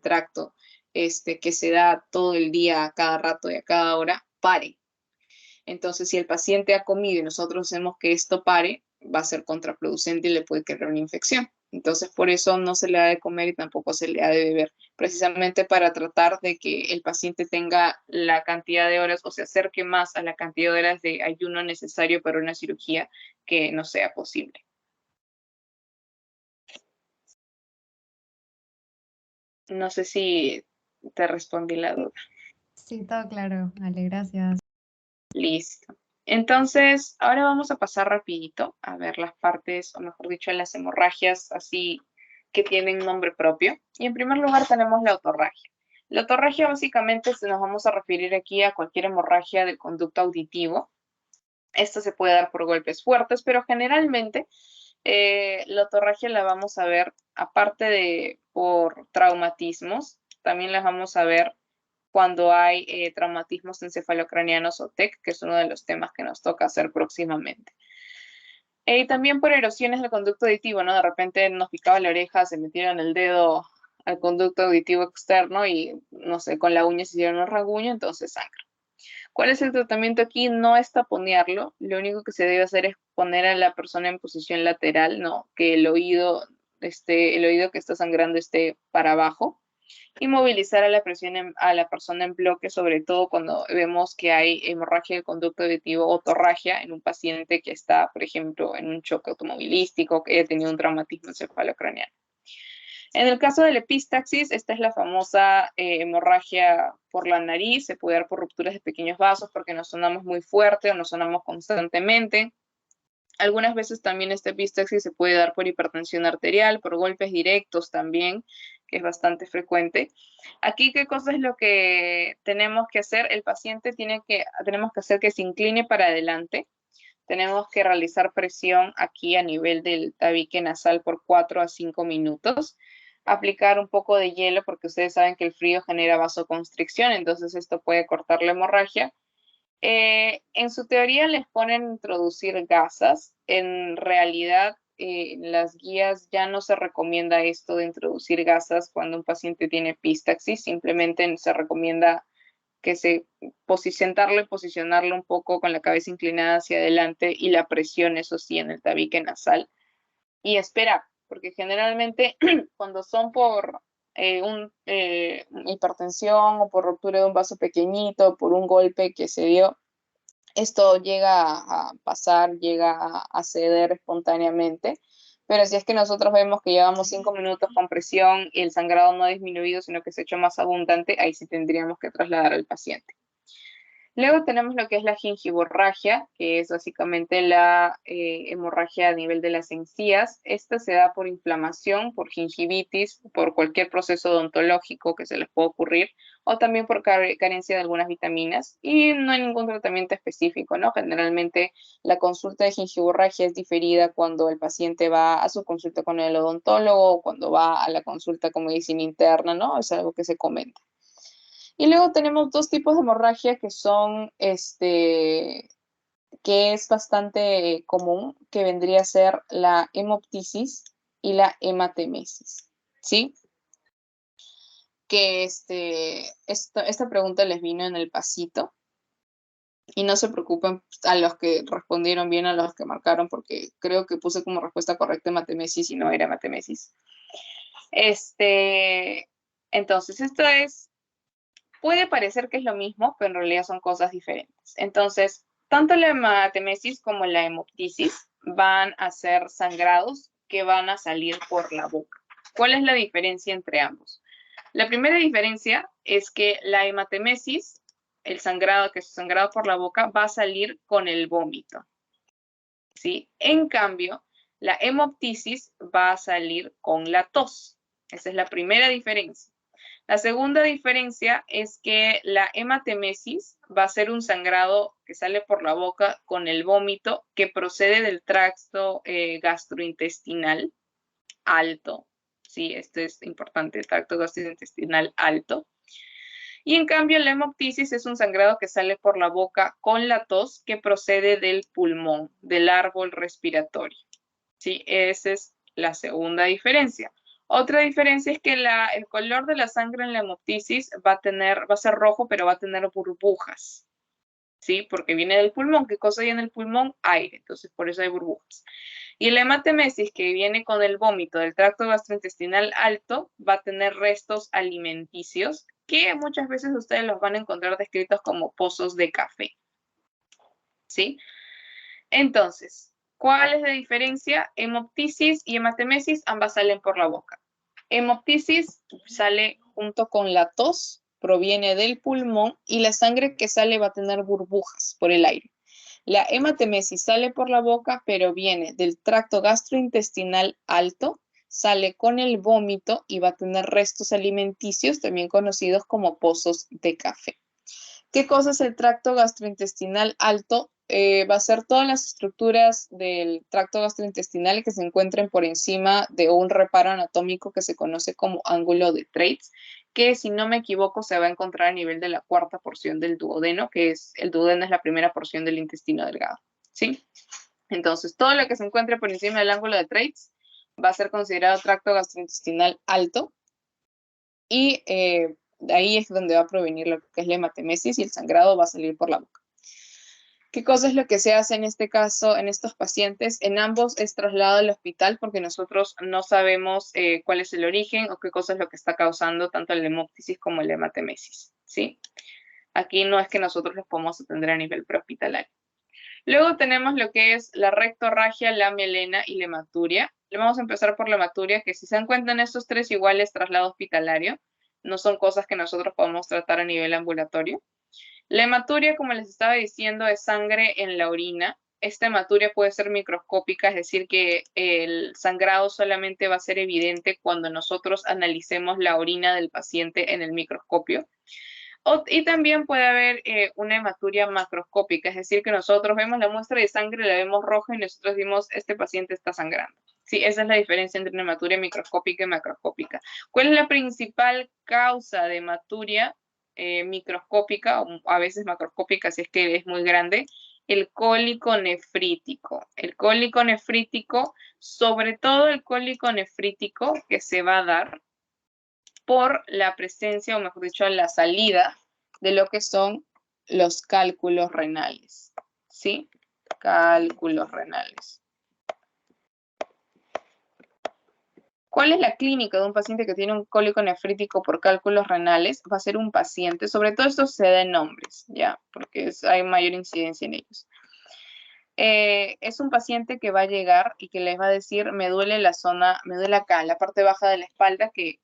tracto que se da todo el día, a cada rato y a cada hora, pare. Entonces, si el paciente ha comido y nosotros hacemos que esto pare, va a ser contraproducente y le puede crear una infección. Entonces, por eso no se le ha de comer y tampoco se le ha de beber, precisamente para tratar de que el paciente tenga la cantidad de horas o se acerque más a la cantidad de horas de ayuno necesario para una cirugía que no sea posible. No sé si te respondí la duda. Sí, todo claro. Vale, gracias. Listo. Entonces, ahora vamos a pasar rapidito a ver las partes, o mejor dicho, las hemorragias así que tienen nombre propio. Y en primer lugar tenemos la otorragia. La otorragia básicamente nos vamos a referir aquí a cualquier hemorragia del conducto auditivo. Esto se puede dar por golpes fuertes, pero generalmente la otorragia la vamos a ver, aparte de por traumatismos, también las vamos a ver cuando hay traumatismos encefalocranianos o TEC, que es uno de los temas que nos toca hacer próximamente. Y también por erosiones del conducto auditivo, ¿no? De repente nos picaba la oreja, se metieron el dedo al conducto auditivo externo y, no sé, con la uña se hicieron un rasguño, entonces sangra. ¿Cuál es el tratamiento aquí? No es taponearlo, lo único que se debe hacer es poner a la persona en posición lateral, ¿no? Que el oído que está sangrando esté para abajo y movilizar a la persona en bloque, sobre todo cuando vemos que hay hemorragia del conducto auditivo o otorragia en un paciente que está, por ejemplo, en un choque automovilístico, que haya tenido un traumatismo encefalocraniano. En el caso del epistaxis, esta es la famosa hemorragia por la nariz, se puede dar por rupturas de pequeños vasos porque nos sonamos muy fuerte o nos sonamos constantemente. Algunas veces también este epistaxis se puede dar por hipertensión arterial, por golpes directos también, que es bastante frecuente. Aquí, ¿qué cosa es lo que tenemos que hacer? El paciente tenemos que hacer que se incline para adelante. Tenemos que realizar presión aquí a nivel del tabique nasal por 4 a 5 minutos. Aplicar un poco de hielo porque ustedes saben que el frío genera vasoconstricción, entonces esto puede cortar la hemorragia. En su teoría les ponen introducir gasas. En realidad, en las guías ya no se recomienda esto de introducir gasas cuando un paciente tiene epistaxis. Simplemente se recomienda sentarlo y posicionarlo un poco con la cabeza inclinada hacia adelante y la presión, eso sí, en el tabique nasal. Y esperar, porque generalmente cuando son por hipertensión o por ruptura de un vaso pequeñito, por un golpe que se dio, esto llega a pasar, llega a ceder espontáneamente. Pero si es que nosotros vemos que llevamos 5 minutos con presión y el sangrado no ha disminuido, sino que se ha hecho más abundante, ahí sí tendríamos que trasladar al paciente. Luego tenemos lo que es la gingivorragia, que es básicamente la hemorragia a nivel de las encías. Esta se da por inflamación, por gingivitis, por cualquier proceso odontológico que se les pueda ocurrir, o también por carencia de algunas vitaminas. Y no hay ningún tratamiento específico, ¿no? Generalmente la consulta de gingivorragia es diferida cuando el paciente va a su consulta con el odontólogo o cuando va a la consulta con medicina interna, ¿no? Es algo que se comenta. Y luego tenemos dos tipos de hemorragia que son, que es bastante común, que vendría a ser la hemoptisis y la hematemesis, ¿sí? Que esta pregunta les vino en el pasito. Y no se preocupen a los que respondieron bien, a los que marcaron, porque creo que puse como respuesta correcta hematemesis y no era hematemesis. Entonces, puede parecer que es lo mismo, pero en realidad son cosas diferentes. Entonces, tanto la hematemesis como la hemoptisis van a ser sangrados que van a salir por la boca. ¿Cuál es la diferencia entre ambos? La primera diferencia es que la hematemesis, el sangrado, que es sangrado por la boca, va a salir con el vómito, ¿sí? En cambio, la hemoptisis va a salir con la tos. Esa es la primera diferencia. La segunda diferencia es que la hematemesis va a ser un sangrado que sale por la boca con el vómito que procede del tracto gastrointestinal alto. Sí, esto es importante, el tracto gastrointestinal alto. Y en cambio la hemoptisis es un sangrado que sale por la boca con la tos que procede del pulmón, del árbol respiratorio. Sí, esa es la segunda diferencia. Otra diferencia es que el color de la sangre en la hemoptisis va a ser rojo, pero va a tener burbujas, ¿sí? Porque viene del pulmón. ¿Qué cosa hay en el pulmón? Aire, entonces por eso hay burbujas. Y la hematemesis, que viene con el vómito del tracto gastrointestinal alto, va a tener restos alimenticios que muchas veces ustedes los van a encontrar descritos como pozos de café, ¿sí? Entonces, ¿cuál es la diferencia? Hemoptisis y hematemesis, ambas salen por la boca. Hemoptisis sale junto con la tos, proviene del pulmón y la sangre que sale va a tener burbujas por el aire. La hematemesis sale por la boca, pero viene del tracto gastrointestinal alto, sale con el vómito y va a tener restos alimenticios, también conocidos como pozos de café. ¿Qué cosa es el tracto gastrointestinal alto? Va a ser todas las estructuras del tracto gastrointestinal que se encuentren por encima de un reparo anatómico que se conoce como ángulo de Treitz, que si no me equivoco se va a encontrar a nivel de la cuarta porción del duodeno, que es el duodeno es la primera porción del intestino delgado, ¿sí? Entonces, todo lo que se encuentre por encima del ángulo de Treitz va a ser considerado tracto gastrointestinal alto y de ahí es donde va a provenir lo que es la hematemesis y el sangrado va a salir por la boca. ¿Qué cosa es lo que se hace en este caso, en estos pacientes? En ambos es traslado al hospital porque nosotros no sabemos cuál es el origen o qué cosa es lo que está causando tanto la hemoptisis como la hematemesis, ¿sí? Aquí no es que nosotros los podamos atender a nivel prehospitalario. Luego tenemos lo que es la rectorragia, la melena y la hematuria. Vamos a empezar por la hematuria, que si se encuentran estos tres iguales traslado hospitalario, no son cosas que nosotros podemos tratar a nivel ambulatorio. La hematuria, como les estaba diciendo, es sangre en la orina. Esta hematuria puede ser microscópica, es decir, que el sangrado solamente va a ser evidente cuando nosotros analicemos la orina del paciente en el microscopio. Y también puede haber una hematuria macroscópica, es decir, que nosotros vemos la muestra de sangre, la vemos roja y nosotros decimos, este paciente está sangrando. Sí, esa es la diferencia entre una hematuria microscópica y macroscópica. ¿Cuál es la principal causa de hematuria microscópica, o a veces macroscópica si es que es muy grande? El cólico nefrítico. El cólico nefrítico, sobre todo el cólico nefrítico que se va a dar por la presencia, o mejor dicho, la salida de lo que son los cálculos renales, ¿sí? Cálculos renales. ¿Cuál es la clínica de un paciente que tiene un cólico nefrítico por cálculos renales? Va a ser un paciente, sobre todo esto se da en hombres, ¿ya? Porque hay mayor incidencia en ellos. Es un paciente que va a llegar y que les va a decir, me duele la zona, me duele acá, en la parte baja de la espalda, que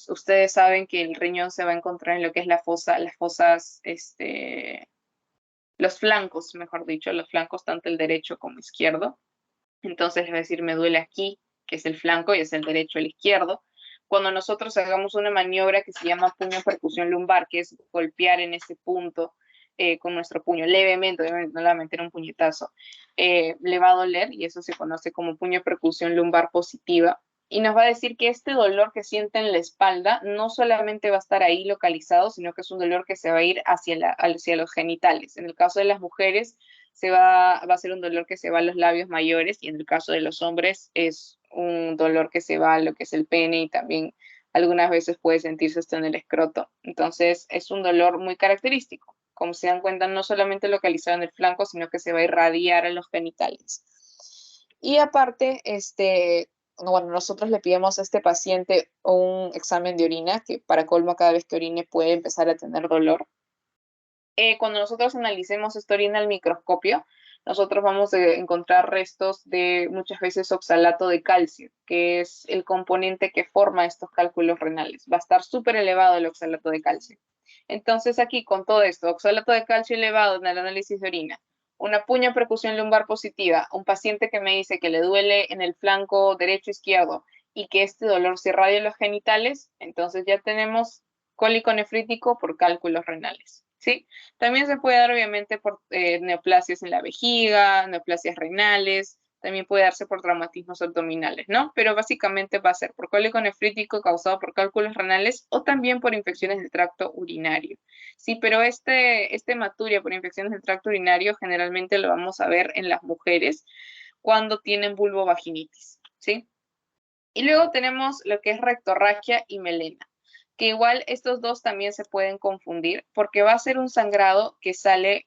ustedes saben que el riñón se va a encontrar en lo que es la fosa, las fosas, los flancos, mejor dicho, los flancos tanto el derecho como izquierdo. Entonces les va a decir, me duele aquí, que es el flanco, y es el derecho el izquierdo. Cuando nosotros hagamos una maniobra que se llama puño percusión lumbar, que es golpear en ese punto con nuestro puño levemente, obviamente no le va a meter un puñetazo, le va a doler, y eso se conoce como puño percusión lumbar positiva. Y nos va a decir que este dolor que siente en la espalda no solamente va a estar ahí localizado, sino que es un dolor que se va a ir hacia los genitales. En el caso de las mujeres, va a ser un dolor que se va a los labios mayores, y en el caso de los hombres es un dolor que se va a lo que es el pene, y también algunas veces puede sentirse hasta en el escroto. Entonces es un dolor muy característico. Como se dan cuenta, no solamente localizado en el flanco, sino que se va a irradiar a los genitales. Y aparte, bueno, nosotros le pedimos a este paciente un examen de orina, que para colmo cada vez que orine puede empezar a tener dolor. Cuando nosotros analicemos esta orina al microscopio, nosotros vamos a encontrar restos de muchas veces oxalato de calcio, que es el componente que forma estos cálculos renales. Va a estar súper elevado el oxalato de calcio. Entonces aquí con todo esto, oxalato de calcio elevado en el análisis de orina, una puño percusión lumbar positiva, un paciente que me dice que le duele en el flanco derecho izquierdo y que este dolor se irradia en los genitales, entonces ya tenemos cólico nefrítico por cálculos renales, ¿sí? También se puede dar obviamente por neoplasias en la vejiga, neoplasias renales, también puede darse por traumatismos abdominales, ¿no? Pero básicamente va a ser por cólico nefrítico causado por cálculos renales o también por infecciones del tracto urinario. Sí, pero este hematuria por infecciones del tracto urinario generalmente lo vamos a ver en las mujeres cuando tienen vulvovaginitis, ¿sí? Y luego tenemos lo que es rectorragia y melena, que igual estos dos también se pueden confundir porque va a ser un sangrado que sale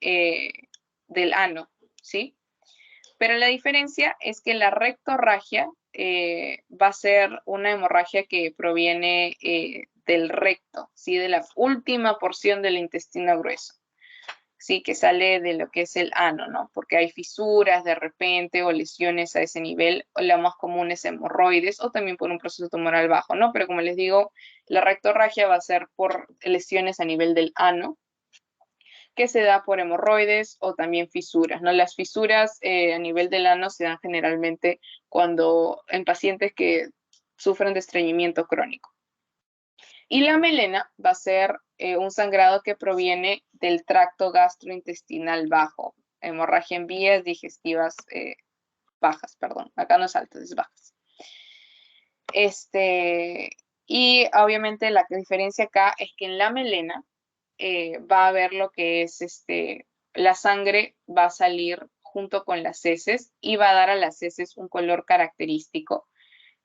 del ano, ¿sí? Pero la diferencia es que la rectorragia va a ser una hemorragia que proviene del recto, ¿sí? De la última porción del intestino grueso, ¿sí? Que sale de lo que es el ano, ¿no? Porque hay fisuras de repente o lesiones a ese nivel, o la más común es hemorroides o también por un proceso tumoral bajo, ¿no? Pero como les digo, la rectorragia va a ser por lesiones a nivel del ano, que se da por hemorroides o también fisuras, ¿no? Las fisuras a nivel del ano se dan generalmente en pacientes que sufren de estreñimiento crónico. Y la melena va a ser un sangrado que proviene del tracto gastrointestinal bajo, hemorragia en vías digestivas bajas, perdón, acá no es altas, es bajas. Y obviamente la diferencia acá es que en la melena va a haber lo que es la sangre va a salir junto con las heces y va a dar a las heces un color característico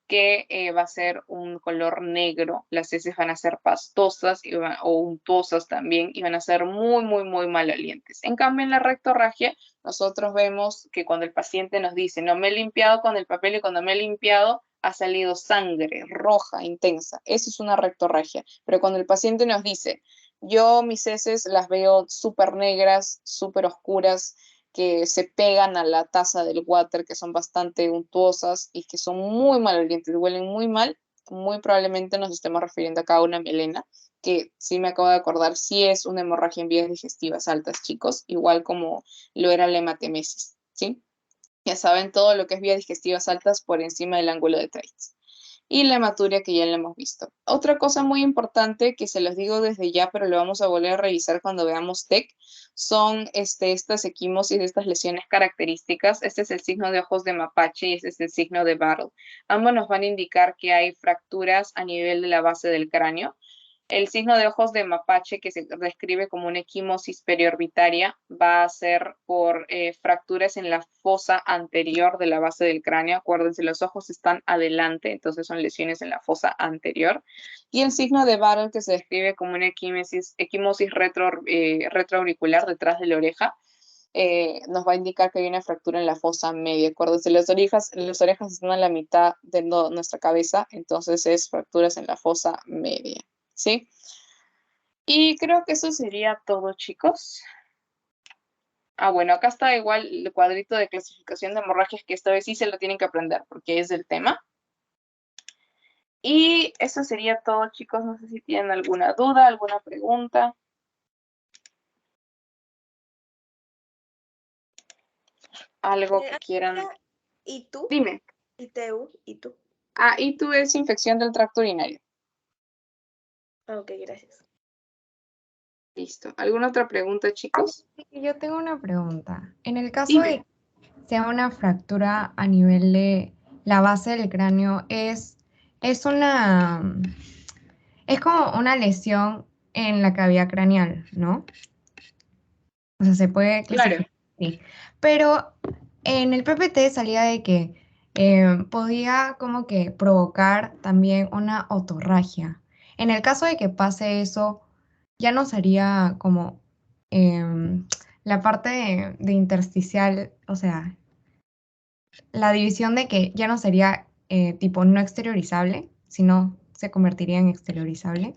que va a ser un color negro. Las heces van a ser pastosas o untosas también y van a ser muy, muy, muy malolientes. En cambio, en la rectorragia, nosotros vemos que cuando el paciente nos dice, no me he limpiado con el papel y cuando me he limpiado, ha salido sangre roja, intensa. Eso es una rectorragia. Pero cuando el paciente nos dice, yo mis heces las veo súper negras, súper oscuras, que se pegan a la taza del water, que son bastante untuosas y que son muy malolientes, huelen muy mal, muy probablemente nos estemos refiriendo acá a una melena, que sí me acabo de acordar, sí es una hemorragia en vías digestivas altas, chicos, igual como lo era la hematemesis, ¿sí? Ya saben todo lo que es vías digestivas altas por encima del ángulo de Treitz. Y la hematuria que ya la hemos visto. Otra cosa muy importante que se los digo desde ya, pero lo vamos a volver a revisar cuando veamos TEC, son estas equimosis, estas lesiones características. Este es el signo de ojos de mapache y este es el signo de Battle. Ambos nos van a indicar que hay fracturas a nivel de la base del cráneo. El signo de ojos de mapache, que se describe como una equimosis periorbitaria, va a ser por fracturas en la fosa anterior de la base del cráneo. Acuérdense, los ojos están adelante, entonces son lesiones en la fosa anterior. Y el signo de Battle, que se describe como una equimosis retroauricular detrás de la oreja, nos va a indicar que hay una fractura en la fosa media. Acuérdense, las orejas están a la mitad de nuestra cabeza, entonces es fracturas en la fosa media. ¿Sí? Y creo que eso sería todo, chicos. Bueno, acá está igual el cuadrito de clasificación de hemorragias, que esta vez sí se lo tienen que aprender porque es del tema. Y eso sería todo, chicos. No sé si tienen alguna duda, alguna pregunta. Algo que quieran. ¿Y tú? Dime. ¿Y tú? Y tú es infección del tracto urinario. Ok, gracias. Listo. ¿Alguna otra pregunta, chicos? Sí, yo tengo una pregunta. En el caso Dime. de que sea una fractura a nivel de la base del cráneo, es como una lesión en la cavidad craneal, ¿no? O sea, se puede Claro. clasificar así. Pero en el PPT salía de que podía como que provocar también una otorragia. En el caso de que pase eso, ya no sería como la parte de intersticial, o sea, la división de que ya no sería tipo no exteriorizable, sino se convertiría en exteriorizable.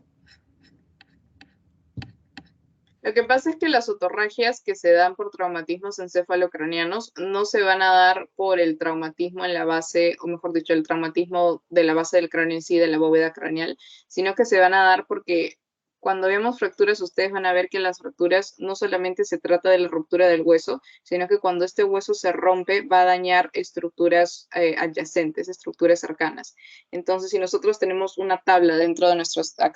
Lo que pasa es que las otorragias que se dan por traumatismos encefalocranianos no se van a dar por el traumatismo en la base, o mejor dicho, el traumatismo de la base del cráneo en sí, de la bóveda craneal, sino que se van a dar porque cuando vemos fracturas, ustedes van a ver que las fracturas no solamente se trata de la ruptura del hueso, sino que cuando este hueso se rompe va a dañar estructuras adyacentes, estructuras cercanas. Entonces, si nosotros tenemos una tabla dentro de nuestra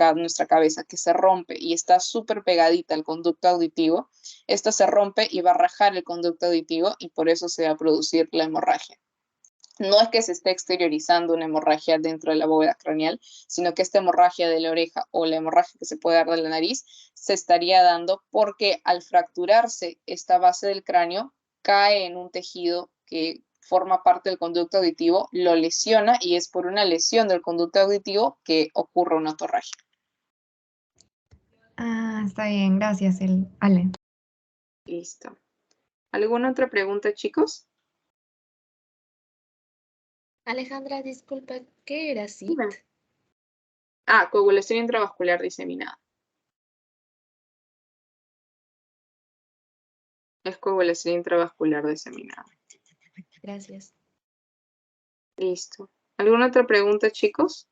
cabeza que se rompe y está súper pegadita al conducto auditivo, esta se rompe y va a rajar el conducto auditivo y por eso se va a producir la hemorragia. No es que se esté exteriorizando una hemorragia dentro de la bóveda craneal, sino que esta hemorragia de la oreja o la hemorragia que se puede dar de la nariz se estaría dando porque al fracturarse esta base del cráneo cae en un tejido que forma parte del conducto auditivo, lo lesiona y es por una lesión del conducto auditivo que ocurre una otorragia. Está bien, gracias, Ale. Listo. ¿Alguna otra pregunta, chicos? Alejandra, disculpa, ¿qué era CIT? Dime. Coagulación intravascular diseminada. Es coagulación intravascular diseminada. Gracias. Listo. ¿Alguna otra pregunta, chicos?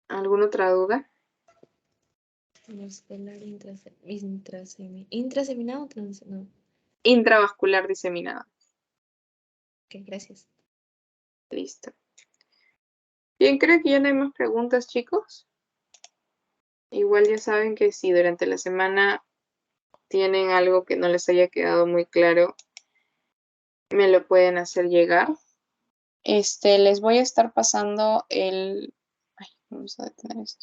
¿Alguna otra duda? ¿Intraseminado o no? Intravascular diseminada. Ok, gracias. Listo. Bien, creo que ya no hay más preguntas, chicos. Igual ya saben que si durante la semana tienen algo que no les haya quedado muy claro, me lo pueden hacer llegar. Les voy a estar pasando vamos a detener esto.